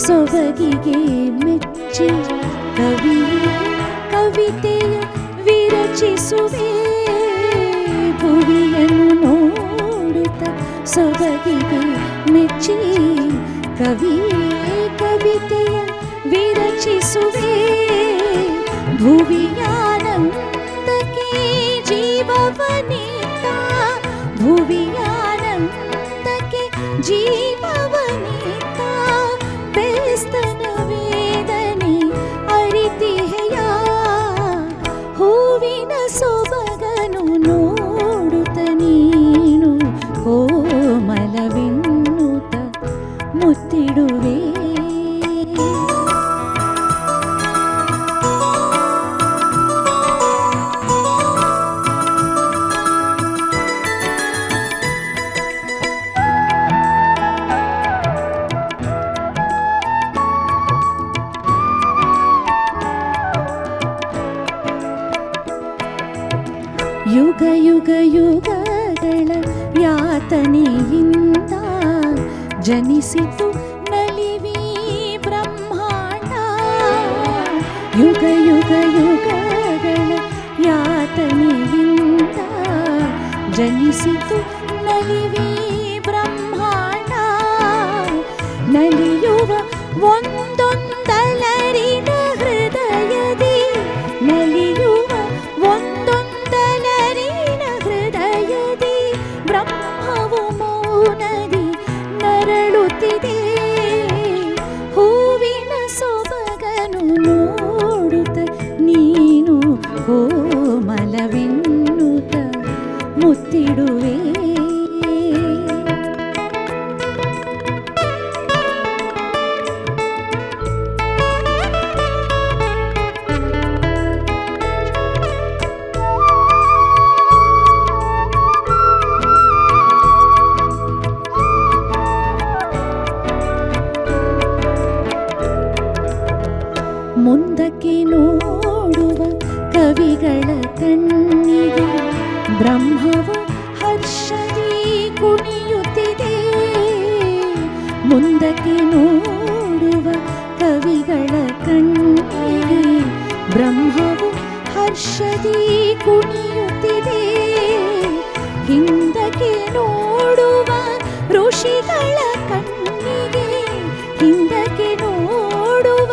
ಸೊಬಗಿಗೆ ಮೆಚ್ಚಿ ಕವಿತೆಯ ವಿರಚಿಸುವೆ. ಭುವಿಯನ್ನು ನೋಡುತ್ತ ಸೊಬಗಿಗೆ ಮೆಚ್ಚಿ ಕವಿತೆಯ ವಿರಚಿಸುವೆ. ಭುವಿಯಾನಂದಕ್ಕೆ ಜೀವವನಿತ, ಭುವಿಯಾನಂದಕ್ಕೆ ಜೀವವನಿತ, ಬೇಸ್ತನ ವೇದನೆ ಅರಿತಿಹೆಯ. ಹೂವಿನ ಸೊಬಗನು ನೋಡುತ್ತ ನೀನು ಕೋಮಲವೆನ್ನುತ್ತ ಮುತ್ತಿಡುವೆ. ಯುಗ ಯುಗ ಯುಗಗಳ ಯಾತನೆಯಿಂದ ಜನಿಸಿತು ನಲಿವಿ ಬ್ರಹ್ಮಾಂಡ. ಯುಗ ಯುಗ ಯುಗಗಳ ಯಾತನೆಯಿಂದ ಜನಿಸಿತು ನಲಿವಿ ಬ್ರಹ್ಮಾಂಡ. ನಲಿಯುವ ಒಂದೊಂದಲರಿನ ಹೃದಯದಿ ಮುಂದಕ್ಕೆ ನೋಡುವ ಕವಿಗಳ ಕಣ್ಣಿಗೆ ಬ್ರಹ್ಮವು ಹರ್ಷದಿ ಕುಣಿಯುತ್ತಿದೆ. ಮುಂದಕ್ಕೆ ನೋಡುವ ಕವಿಗಳ ಕಣ್ಣಿಗೆ ಬ್ರಹ್ಮವು ಹರ್ಷದಿ ಕುಣಿಯುತ್ತಿದೆ. ಹಿಂದಕ್ಕೆ ನೋಡುವ ಋಷಿಗಳ ಕಣ್ಣಿಗೆ, ಹಿಂದಕ್ಕೆ ನೋಡುವ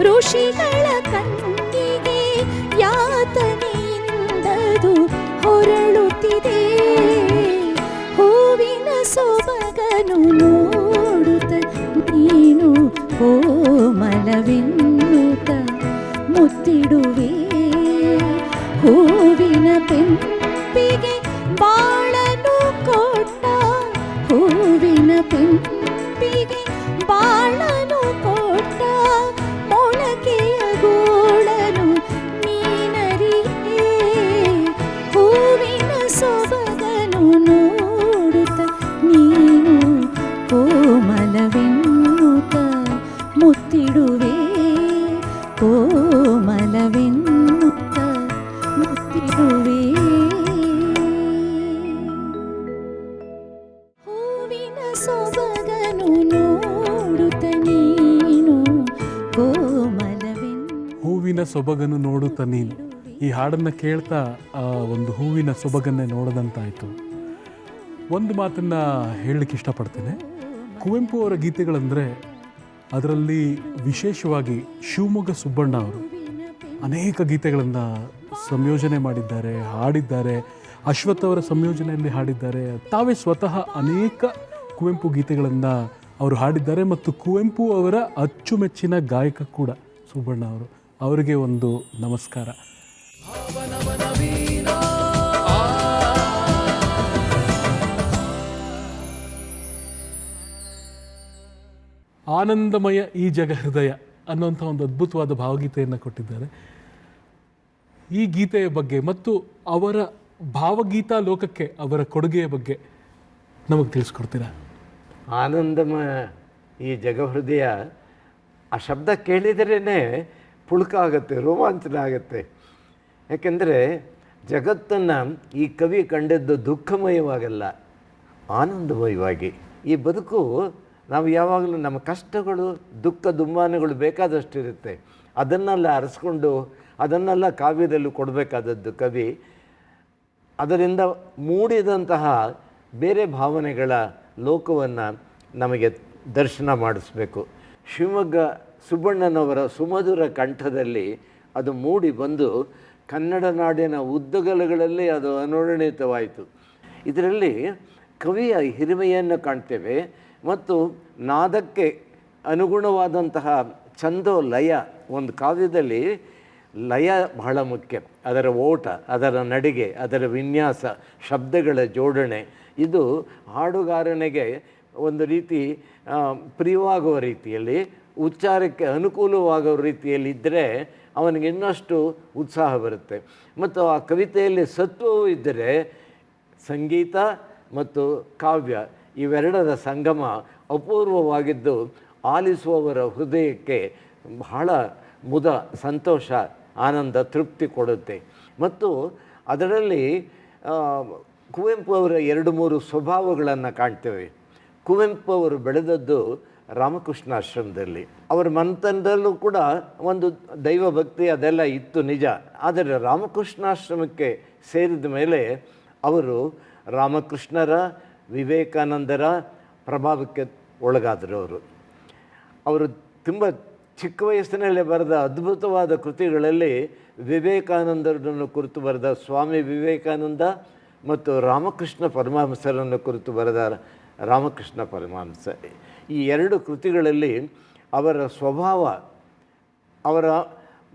ಋಷಿಗಳ ಕಣ್ಣಿಗೆ ಯಾತನೆಯಿಂದದು ಹೊರಳುತ್ತಿದೆ. ಹೂವಿನ ಸೊಬಗನು ನೋಡುತ್ತ ನೀನು ಕೋಮಲವೆನ್ನುತ್ತ ಮುತ್ತಿಡುವೆ. ಹೂವಿನ ಪೆಂಪಿಗೆ ಬಾಳನು ಕೊಟ್ಟ, ಹೂವಿನ ಪೆಂಪಿಗೆ ಬಾಳನು ಕೊಟ್ಟ ಮೊಳಕೆಯ ಗೋಳನು ನೀನರಿಯೇ. ಹೂವಿನ ಸೊಬಗನು ನೋಡುತ್ತ ನೀನು ಕೋಮಲವೆನ್ನುತ್ತ ಮುತ್ತಿಡುವೆ. ಕೋಮಲವೆನ್ನುತ್ತ ಮುತ್ತಿಡುವೆ. ಹೂವಿನ ಸೊಬಗನು ನೋಡುತ್ತ ನೀನು ಕೋಮಲವೆನ್ನು. ಹೂವಿನ ಸೊಬಗನ್ನು ನೋಡುತ್ತ ನೀನು, ಈ ಹಾಡನ್ನು ಕೇಳ್ತಾ ಒಂದು ಹೂವಿನ ಸೊಬಗನ್ನೇ ನೋಡದಂತಾಯಿತು. ಒಂದು ಮಾತನ್ನು ಹೇಳಲಿಕ್ಕೆ ಇಷ್ಟಪಡ್ತೇನೆ. ಕುವೆಂಪು ಅವರ ಗೀತೆಗಳಂದರೆ ಅದರಲ್ಲಿ ವಿಶೇಷವಾಗಿ ಶಿವಮೊಗ್ಗ ಸುಬ್ಬಣ್ಣ ಅವರು ಅನೇಕ ಗೀತೆಗಳನ್ನು ಸಂಯೋಜನೆ ಮಾಡಿದ್ದಾರೆ, ಹಾಡಿದ್ದಾರೆ. ಅಶ್ವಥ್ ಅವರ ಸಂಯೋಜನೆಯಲ್ಲಿ ಹಾಡಿದ್ದಾರೆ. ತಾವೇ ಸ್ವತಃ ಅನೇಕ ಕುವೆಂಪು ಗೀತೆಗಳನ್ನು ಅವರು ಹಾಡಿದ್ದಾರೆ. ಮತ್ತು ಕುವೆಂಪು ಅವರ ಅಚ್ಚುಮೆಚ್ಚಿನ ಗಾಯಕ ಕೂಡ ಸುಬ್ಬಣ್ಣ ಅವರು. ಅವರಿಗೆ ಒಂದು ನಮಸ್ಕಾರ. ಆನಂದಮಯ ಈ ಜಗ ಹೃದಯ ಅನ್ನುವಂಥ ಒಂದು ಅದ್ಭುತವಾದ ಭಾವಗೀತೆಯನ್ನು ಕೊಟ್ಟಿದ್ದಾರೆ. ಈ ಗೀತೆಯ ಬಗ್ಗೆ ಮತ್ತು ಅವರ ಭಾವಗೀತಾ ಲೋಕಕ್ಕೆ ಅವರ ಕೊಡುಗೆಯ ಬಗ್ಗೆ ನಮಗೆ ತಿಳಿಸ್ಕೊಡ್ತೀರಾ? ಆನಂದಮಯ ಈ ಜಗಹೃದಯ, ಆ ಶಬ್ದ ಕೇಳಿದರೇ ಪುಳಕ ಆಗುತ್ತೆ, ರೋಮಾಂಚನ ಆಗುತ್ತೆ. ಯಾಕೆಂದರೆ ಜಗತ್ತನ್ನು ಈ ಕವಿ ಕಂಡದ್ದು ದುಃಖಮಯವಾಗಲ್ಲ, ಆನಂದಮಯವಾಗಿ. ಈ ಬದುಕು ನಾವು ಯಾವಾಗಲೂ ನಮ್ಮ ಕಷ್ಟಗಳು, ದುಃಖ ದುಮ್ಮಾನಗಳು ಬೇಕಾದಷ್ಟಿರುತ್ತೆ. ಅದನ್ನೆಲ್ಲ ಅರಸ್ಕೊಂಡು ಅದನ್ನೆಲ್ಲ ಕಾವ್ಯದಲ್ಲೂ ಕೊಡಬೇಕಾದದ್ದು ಕವಿ. ಅದರಿಂದ ಮೂಡಿದಂತಹ ಬೇರೆ ಭಾವನೆಗಳ ಲೋಕವನ್ನು ನಮಗೆ ದರ್ಶನ ಮಾಡಿಸ್ಬೇಕು. ಶಿವಮೊಗ್ಗ ಸುಬ್ಬಣ್ಣನವರ ಸುಮಧುರ ಕಂಠದಲ್ಲಿ ಅದು ಮೂಡಿ ಬಂದು ಕನ್ನಡ ನಾಡಿನ ಉದ್ದಗಲಗಳಲ್ಲಿ ಅದು ಅನುರಣಿತವಾಯಿತು. ಇದರಲ್ಲಿ ಕವಿಯ ಹಿರಿಮೆಯನ್ನು ಕಾಣ್ತೇವೆ ಮತ್ತು ನಾದಕ್ಕೆ ಅನುಗುಣವಾದಂತಹ ಛಂದೋ ಲಯ. ಒಂದು ಕಾವ್ಯದಲ್ಲಿ ಲಯ ಬಹಳ ಮುಖ್ಯ. ಅದರ ಓಟ, ಅದರ ನಡಿಗೆ, ಅದರ ವಿನ್ಯಾಸ, ಶಬ್ದಗಳ ಜೋಡಣೆ, ಇದು ಹಾಡುಗಾರನಿಗೆ ಒಂದು ರೀತಿ ಪ್ರಿಯವಾಗುವ ರೀತಿಯಲ್ಲಿ, ಉಚ್ಚಾರಕ್ಕೆ ಅನುಕೂಲವಾಗುವ ರೀತಿಯಲ್ಲಿ ಇದ್ದರೆ ಅವನಿಗೆ ಇನ್ನಷ್ಟು ಉತ್ಸಾಹ ಬರುತ್ತೆ. ಮತ್ತು ಆ ಕವಿತೆಯಲ್ಲಿ ಸತ್ವವೂ ಇದ್ದರೆ ಸಂಗೀತ ಮತ್ತು ಕಾವ್ಯ ಇವೆರಡರ ಸಂಗಮ ಅಪೂರ್ವವಾಗಿದ್ದು ಆಲಿಸುವವರ ಹೃದಯಕ್ಕೆ ಬಹಳ ಮುದ, ಸಂತೋಷ, ಆನಂದ, ತೃಪ್ತಿ ಕೊಡುತ್ತೆ. ಮತ್ತು ಅದರಲ್ಲಿ ಕುವೆಂಪು ಅವರ 2-3 ಸ್ವಭಾವಗಳನ್ನು ಕಾಣ್ತೇವೆ. ಕುವೆಂಪು ಅವರು ಬೆಳೆದದ್ದು ರಾಮಕೃಷ್ಣಾಶ್ರಮದಲ್ಲಿ. ಅವರ ಮನೆತನದಲ್ಲೂ ಕೂಡ ಒಂದು ದೈವ ಭಕ್ತಿ ಅದೆಲ್ಲ ಇತ್ತು ನಿಜ. ಆದರೆ ರಾಮಕೃಷ್ಣಾಶ್ರಮಕ್ಕೆ ಸೇರಿದ ಮೇಲೆ ಅವರು ರಾಮಕೃಷ್ಣರ, ವಿವೇಕಾನಂದರ ಪ್ರಭಾವಕ್ಕೆ ಒಳಗಾದರು. ಅವರು ತುಂಬ ಚಿಕ್ಕ ವಯಸ್ಸಿನಲ್ಲೇ ಬರೆದ ಅದ್ಭುತವಾದ ಕೃತಿಗಳಲ್ಲಿ ವಿವೇಕಾನಂದರನ್ನು ಕುರಿತು ಬರೆದ ಸ್ವಾಮಿ ವಿವೇಕಾನಂದ ಮತ್ತು ರಾಮಕೃಷ್ಣ ಪರಮಹಂಸರನ್ನು ಕುರಿತು ಬರೆದ ರಾಮಕೃಷ್ಣ ಪರಮಹಂಸ, ಈ 2 ಕೃತಿಗಳಲ್ಲಿ ಅವರ ಸ್ವಭಾವ, ಅವರ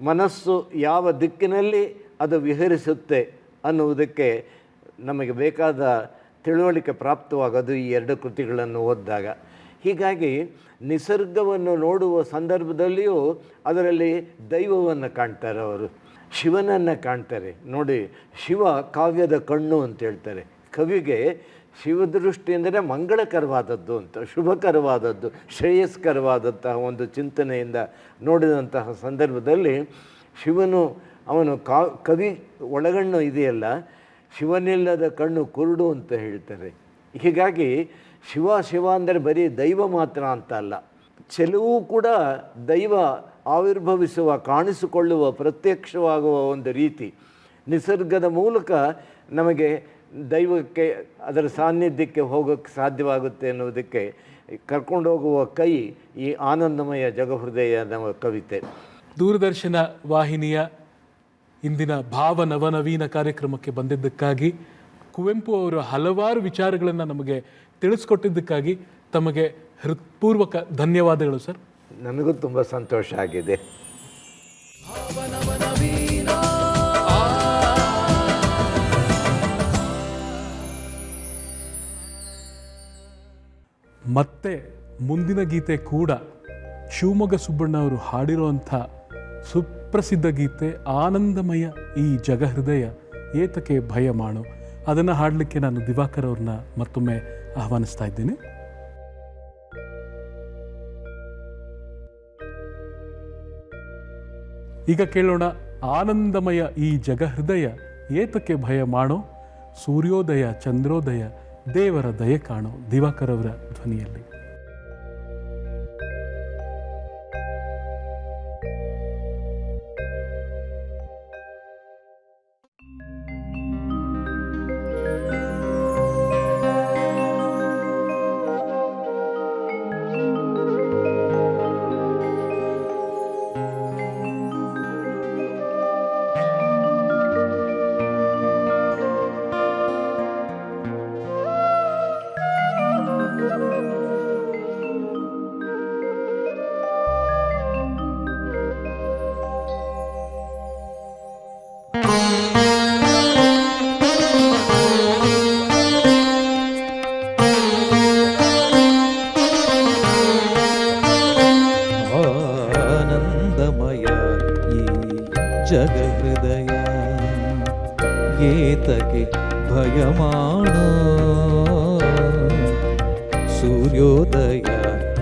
ಮನಸ್ಸು ಯಾವ ದಿಕ್ಕಿನಲ್ಲಿ ಅದು ವಿಹರಿಸುತ್ತೆ ಅನ್ನುವುದಕ್ಕೆ ನಮಗೆ ಬೇಕಾದ ತಿಳುವಳಿಕೆ ಪ್ರಾಪ್ತವಾಗೋದು ಈ 2 ಕೃತಿಗಳನ್ನು ಓದಿದಾಗ. ಹೀಗಾಗಿ ನಿಸರ್ಗವನ್ನು ನೋಡುವ ಸಂದರ್ಭದಲ್ಲಿಯೂ ಅದರಲ್ಲಿ ದೈವವನ್ನು ಕಾಣ್ತಾರೆ, ಅವರು ಶಿವನನ್ನು ಕಾಣ್ತಾರೆ. ನೋಡಿ, ಶಿವ ಕಾವ್ಯದ ಕಣ್ಣು ಅಂತ ಹೇಳ್ತಾರೆ. ಕವಿಗೆ ಶಿವದೃಷ್ಟಿ ಅಂದರೆ ಮಂಗಳಕರವಾದದ್ದು ಅಂತ, ಶುಭಕರವಾದದ್ದು, ಶ್ರೇಯಸ್ಕರವಾದಂತಹ ಒಂದು ಚಿಂತನೆಯಿಂದ ನೋಡಿದಂತಹ ಸಂದರ್ಭದಲ್ಲಿ ಶಿವನು ಅವನು ಕವಿ ಒಳಗಣ್ಣು ಇದೆಯಲ್ಲ, ಶಿವನಿಲ್ಲದ ಕಣ್ಣು ಕುರುಡು ಅಂತ ಹೇಳ್ತಾರೆ. ಹೀಗಾಗಿ ಶಿವ ಅಂದರೆ ಬರೀ ದೈವ ಮಾತ್ರ ಅಂತ ಅಲ್ಲ, ಚೆಲುವು ಕೂಡ ದೈವ ಆವಿರ್ಭವಿಸುವ, ಕಾಣಿಸಿಕೊಳ್ಳುವ, ಪ್ರತ್ಯಕ್ಷವಾಗುವ ಒಂದು ರೀತಿ. ನಿಸರ್ಗದ ಮೂಲಕ ನಮಗೆ ದೈವಕ್ಕೆ, ಅದರ ಸಾನ್ನಿಧ್ಯಕ್ಕೆ ಹೋಗೋಕ್ಕೆ ಸಾಧ್ಯವಾಗುತ್ತೆ ಅನ್ನೋದಕ್ಕೆ ಕರ್ಕೊಂಡು ಹೋಗುವ ಕೈ ಈ ಆನಂದಮಯ ಜಗಹೃದಯ ನಮ್ಮ ಕವಿತೆ. ದೂರದರ್ಶನ ವಾಹಿನಿಯ ಇಂದಿನ ಭಾವ ನವನವೀನ ಕಾರ್ಯಕ್ರಮಕ್ಕೆ ಬಂದಿದ್ದಕ್ಕಾಗಿ, ಕುವೆಂಪು ಅವರು ಹಲವಾರು ವಿಚಾರಗಳನ್ನು ನಮಗೆ ತಿಳಿಸ್ಕೊಟ್ಟಿದ್ದಕ್ಕಾಗಿ ತಮಗೆ ಹೃತ್ಪೂರ್ವಕ ಧನ್ಯವಾದಗಳು ಸರ್. ನನಗೂ ತುಂಬ ಸಂತೋಷ ಆಗಿದೆ. ಮತ್ತೆ ಮುಂದಿನ ಗೀತೆ ಕೂಡ ಶಿವಮೊಗ್ಗ ಸುಬ್ಬಣ್ಣ ಅವರು ಹಾಡಿರುವಂಥ ಸುಪ್ರಸಿದ್ಧ ಗೀತೆ ಆನಂದಮಯ ಈ ಜಗಹೃದಯ ಏತಕ್ಕೆ ಭಯ ಮಾಡು. ಅದನ್ನು ಹಾಡಲಿಕ್ಕೆ ನಾನು ದಿವಾಕರ್ ಅವ್ರನ್ನ ಮತ್ತೊಮ್ಮೆ ಆಹ್ವಾನಿಸ್ತಾ ಇದ್ದೀನಿ. ಈಗ ಕೇಳೋಣ ಆನಂದಮಯ ಈ ಜಗಹೃದಯ ಏತಕ್ಕೆ ಭಯ ಮಾಡೋ, ಸೂರ್ಯೋದಯ ಚಂದ್ರೋದಯ ದೇವರ ದಯೆ ಕಾಣೋ, ದಿವಾಕರ್ ಅವರ ಧ್ವನಿಯಲ್ಲಿ. ಜಗಹೃದಯ ಏತಕ್ಕೆ ಭಯ ಮಾಡೋ, ಸೂರ್ಯೋದಯ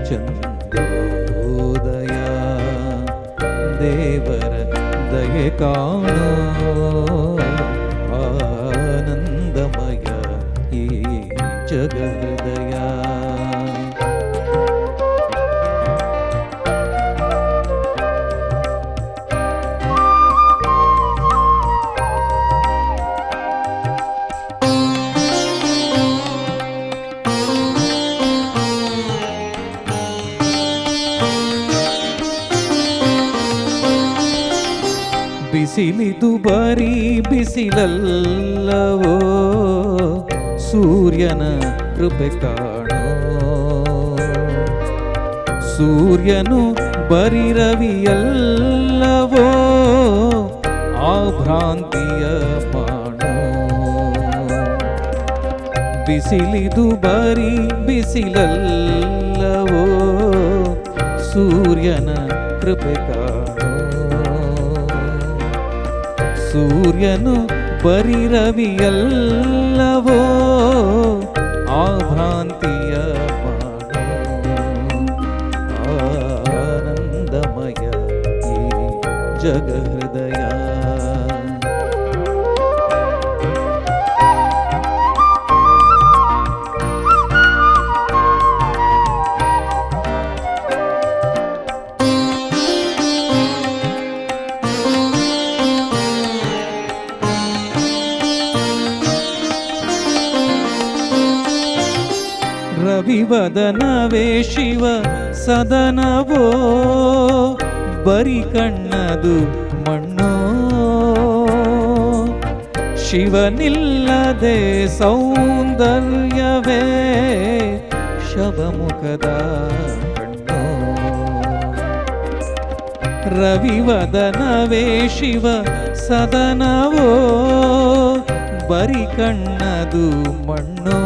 ಚಂದ್ರೋದಯ ದೇವರ ದಯೆ ಕಾಣೋ, ಆನಂದಮಯ ಈ ಜಗಹೃದಯ. ಬಿಸಿಲಿದು ಬರೀ ಬಿಸಿಲಲ್ಲವೋ, ಸೂರ್ಯನ ಕೃಪೆ ಕಾಣೋ, ಸೂರ್ಯನು ಬರೀ ರವಿಯಲ್ಲವೋ, ಆ ಭ್ರಾಂತಿಯ ಮಾಡೋ. ಬಿಸಿಲಿದು ಬರೀ ಬಿಸಿಲಲ್ಲವೋ, ಸೂರ್ಯನ ಕೃಪೆ ಕಾಣೋ, ಸೂರ್ಯನು ಬರೀ ರವಿಯಲ್ಲವೋ, ಆ ಭ್ರಾಂತಿಯ ಮಾಡೋ, ಆನಂದಮಯ ಈ ಜಗಹೃದಯ. ರವಿವದನವೇ ಶಿವ ಸದನವೋ, ಬರಿ ಕಣ್ಣದು ಮಣ್ಣೋ, ಶಿವನಿಲ್ಲದೆ ಸೌಂದರ್ಯವೇ ಶವಮುಖದ ಕಣ್ಣೋ. ರವಿವದನವೇ ಶಿವ ಸದನವೋ, ಬರಿ ಕಣ್ಣದು ಮಣ್ಣೋ,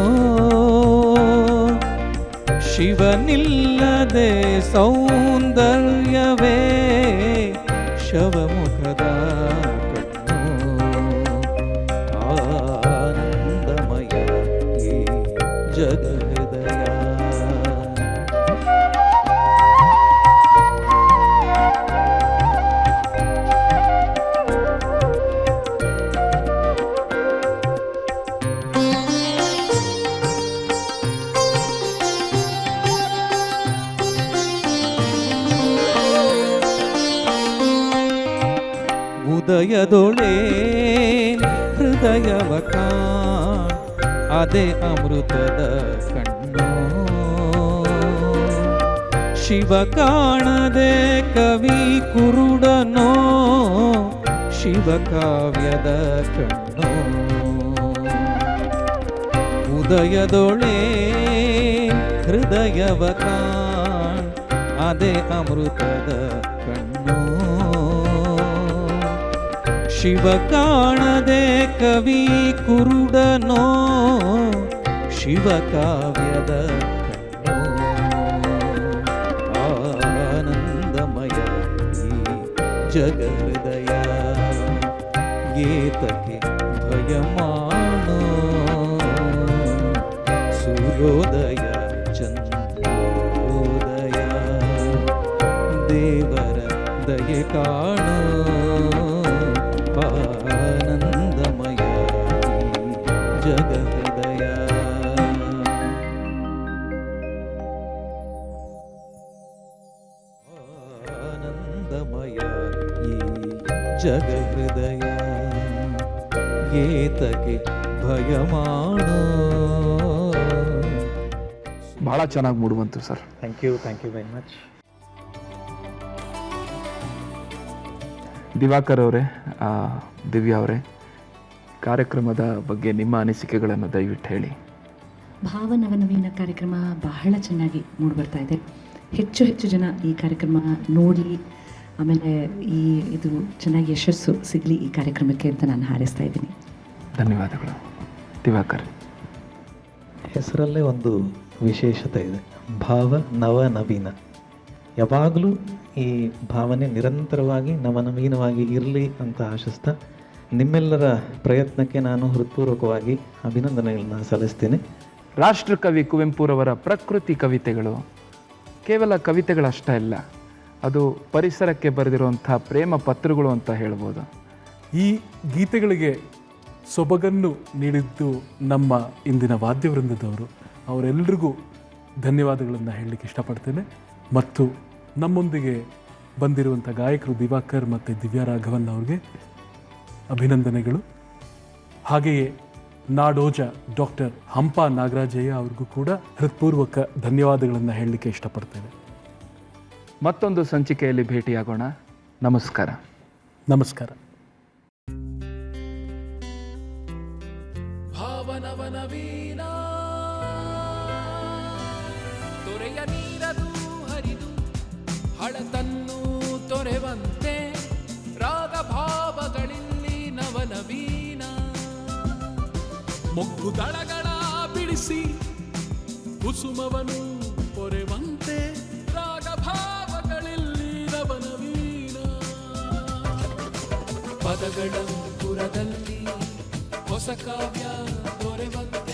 ಶಿವನಿಲ್ಲದೆ ಸೌಂದರ್ಯವೇ ಶವಮುಖದ ಕಣ್ಣೋ, ಆನಂದಮಯ ಈ ಉದಯದೊಳೆ ಹೃದಯವ ಕಾಣ್ ಅದೇ ಅಮೃತದ ಕಣ್ಣು. ಶಿವ ಕಾಣದೆ ಕವಿ ಕುರುಡನೋ ಶಿವ ಕಾವ್ಯದ ಕಣ್ಣು. ಉದಯದೊಳೆ ಹೃದಯವ ಕಾಣ್ ಅದೇ ಅಮೃತದ ಕಣ್ಣು. ಶಿವ ಕಾಣದೆ ಕವಿ ಕುರುಡನೋ ಶಿವ ಕಾವ್ಯದ ಆನಂದಮಯ ಈ ಜಗಹೃದಯ ಏತಕ್ಕೆ ಭಯ ಮಾಡೋ ಸೂರ್ಯೋದಯ ಚಂದ್ರೋದಯ ದೇವರ ದಯೆ ಕಾಣೋ ಆನಂದಮಯ ಜಗಹೃದಯ. ಆನಂದಮಯ ಈ ಜಗಹೃದಯ ಏತಕ್ಕೆ ಭಯ ಮಾಡೋ. ಭಾಳ ಚೆನ್ನಾಗಿ ಮೂಡುವಂತು sir. Thank you very much. Divakar ಅವರೇ, ದಿವ್ಯಾ ಅವರೇ, ಕಾರ್ಯಕ್ರಮದ ಬಗ್ಗೆ ನಿಮ್ಮ ಅನಿಸಿಕೆಗಳನ್ನು ದಯವಿಟ್ಟು ಹೇಳಿ. ಭಾವನವನವೀನ ಕಾರ್ಯಕ್ರಮ ಬಹಳ ಚೆನ್ನಾಗಿ ಮೂಡಿಬರ್ತಾ ಇದೆ. ಹೆಚ್ಚು ಹೆಚ್ಚು ಜನ ಈ ಕಾರ್ಯಕ್ರಮ ನೋಡಲಿ, ಆಮೇಲೆ ಇದು ಚೆನ್ನಾಗಿ ಯಶಸ್ಸು ಸಿಗಲಿ ಈ ಕಾರ್ಯಕ್ರಮಕ್ಕೆ ಅಂತ ನಾನು ಹಾರೈಸ್ತಾ ಇದ್ದೀನಿ. ಧನ್ಯವಾದಗಳು. ದಿವಾಕರ್, ಹೆಸರಲ್ಲೇ ಒಂದು ವಿಶೇಷತೆ ಇದೆ, ಭಾವ ನವ ನವೀನ. ಯಾವಾಗಲೂ ಈ ಭಾವನೆ ನಿರಂತರವಾಗಿ ನವನವೀನವಾಗಿ ಇರಲಿ ಅಂತ ಆಶಿಸ್ತಾ ನಿಮ್ಮೆಲ್ಲರ ಪ್ರಯತ್ನಕ್ಕೆ ನಾನು ಹೃತ್ಪೂರ್ವಕವಾಗಿ ಅಭಿನಂದನೆಗಳನ್ನ ಸಲ್ಲಿಸ್ತೀನಿ. ರಾಷ್ಟ್ರಕವಿ ಕುವೆಂಪುರವರ ಪ್ರಕೃತಿ ಕವಿತೆಗಳು ಕೇವಲ ಕವಿತೆಗಳಷ್ಟೇ ಇಲ್ಲ, ಅದು ಪರಿಸರಕ್ಕೆ ಬರೆದಿರುವಂಥ ಪ್ರೇಮ ಪತ್ರಗಳು ಅಂತ ಹೇಳ್ಬೋದು. ಈ ಗೀತೆಗಳಿಗೆ ಸೊಬಗನ್ನು ನೀಡಿದ್ದು ನಮ್ಮ ಇಂದಿನ ವಾದ್ಯವೃಂದದವರು. ಅವರೆಲ್ಲರಿಗೂ ಧನ್ಯವಾದಗಳನ್ನು ಹೇಳಲಿಕ್ಕೆ ಇಷ್ಟಪಡ್ತೇನೆ. ಮತ್ತು ನಮ್ಮೊಂದಿಗೆ ಬಂದಿರುವಂಥ ಗಾಯಕರು ದಿವಾಕರ್ ಮತ್ತು ದಿವ್ಯಾ ರಾಘವನ್ ಅವ್ರಿಗೆ ಅಭಿನಂದನೆಗಳು. ಹಾಗೆಯೇ ನಾಡೋಜ ಡಾಕ್ಟರ್ ಹಂಪಾ ನಾಗರಾಜಯ್ಯ ಅವ್ರಿಗೂ ಕೂಡ ಹೃತ್ಪೂರ್ವಕ ಧನ್ಯವಾದಗಳನ್ನು ಹೇಳಲಿಕ್ಕೆ ಇಷ್ಟಪಡ್ತೇನೆ. ಮತ್ತೊಂದು ಸಂಚಿಕೆಯಲ್ಲಿ ಭೇಟಿಯಾಗೋಣ. ನಮಸ್ಕಾರ. ನಮಸ್ಕಾರ. ಭಾವನವನವೀನ ತೊರೆಯ ನೀರದು ಹರಿದು ಹಳತನ್ನು ತೊರೆವಂತೆ ರಾಗ ಭಾವಗಳಿಲ್ಲಿ ನವನವೀನ. ಮೊಗ್ಗು ದಳಗಳ ಬಿಡಿಸಿ ಕುಸುಮವನು ಪೊರೆವಂತೆ ರಾಗ ಭಾವಗಳಿಲ್ಲಿ ನವನವೀನ. ಪದಗಳ ಪುರದಲ್ಲಿ ಹೊಸ ಕಾವ್ಯ ದೊರೆವಂತೆ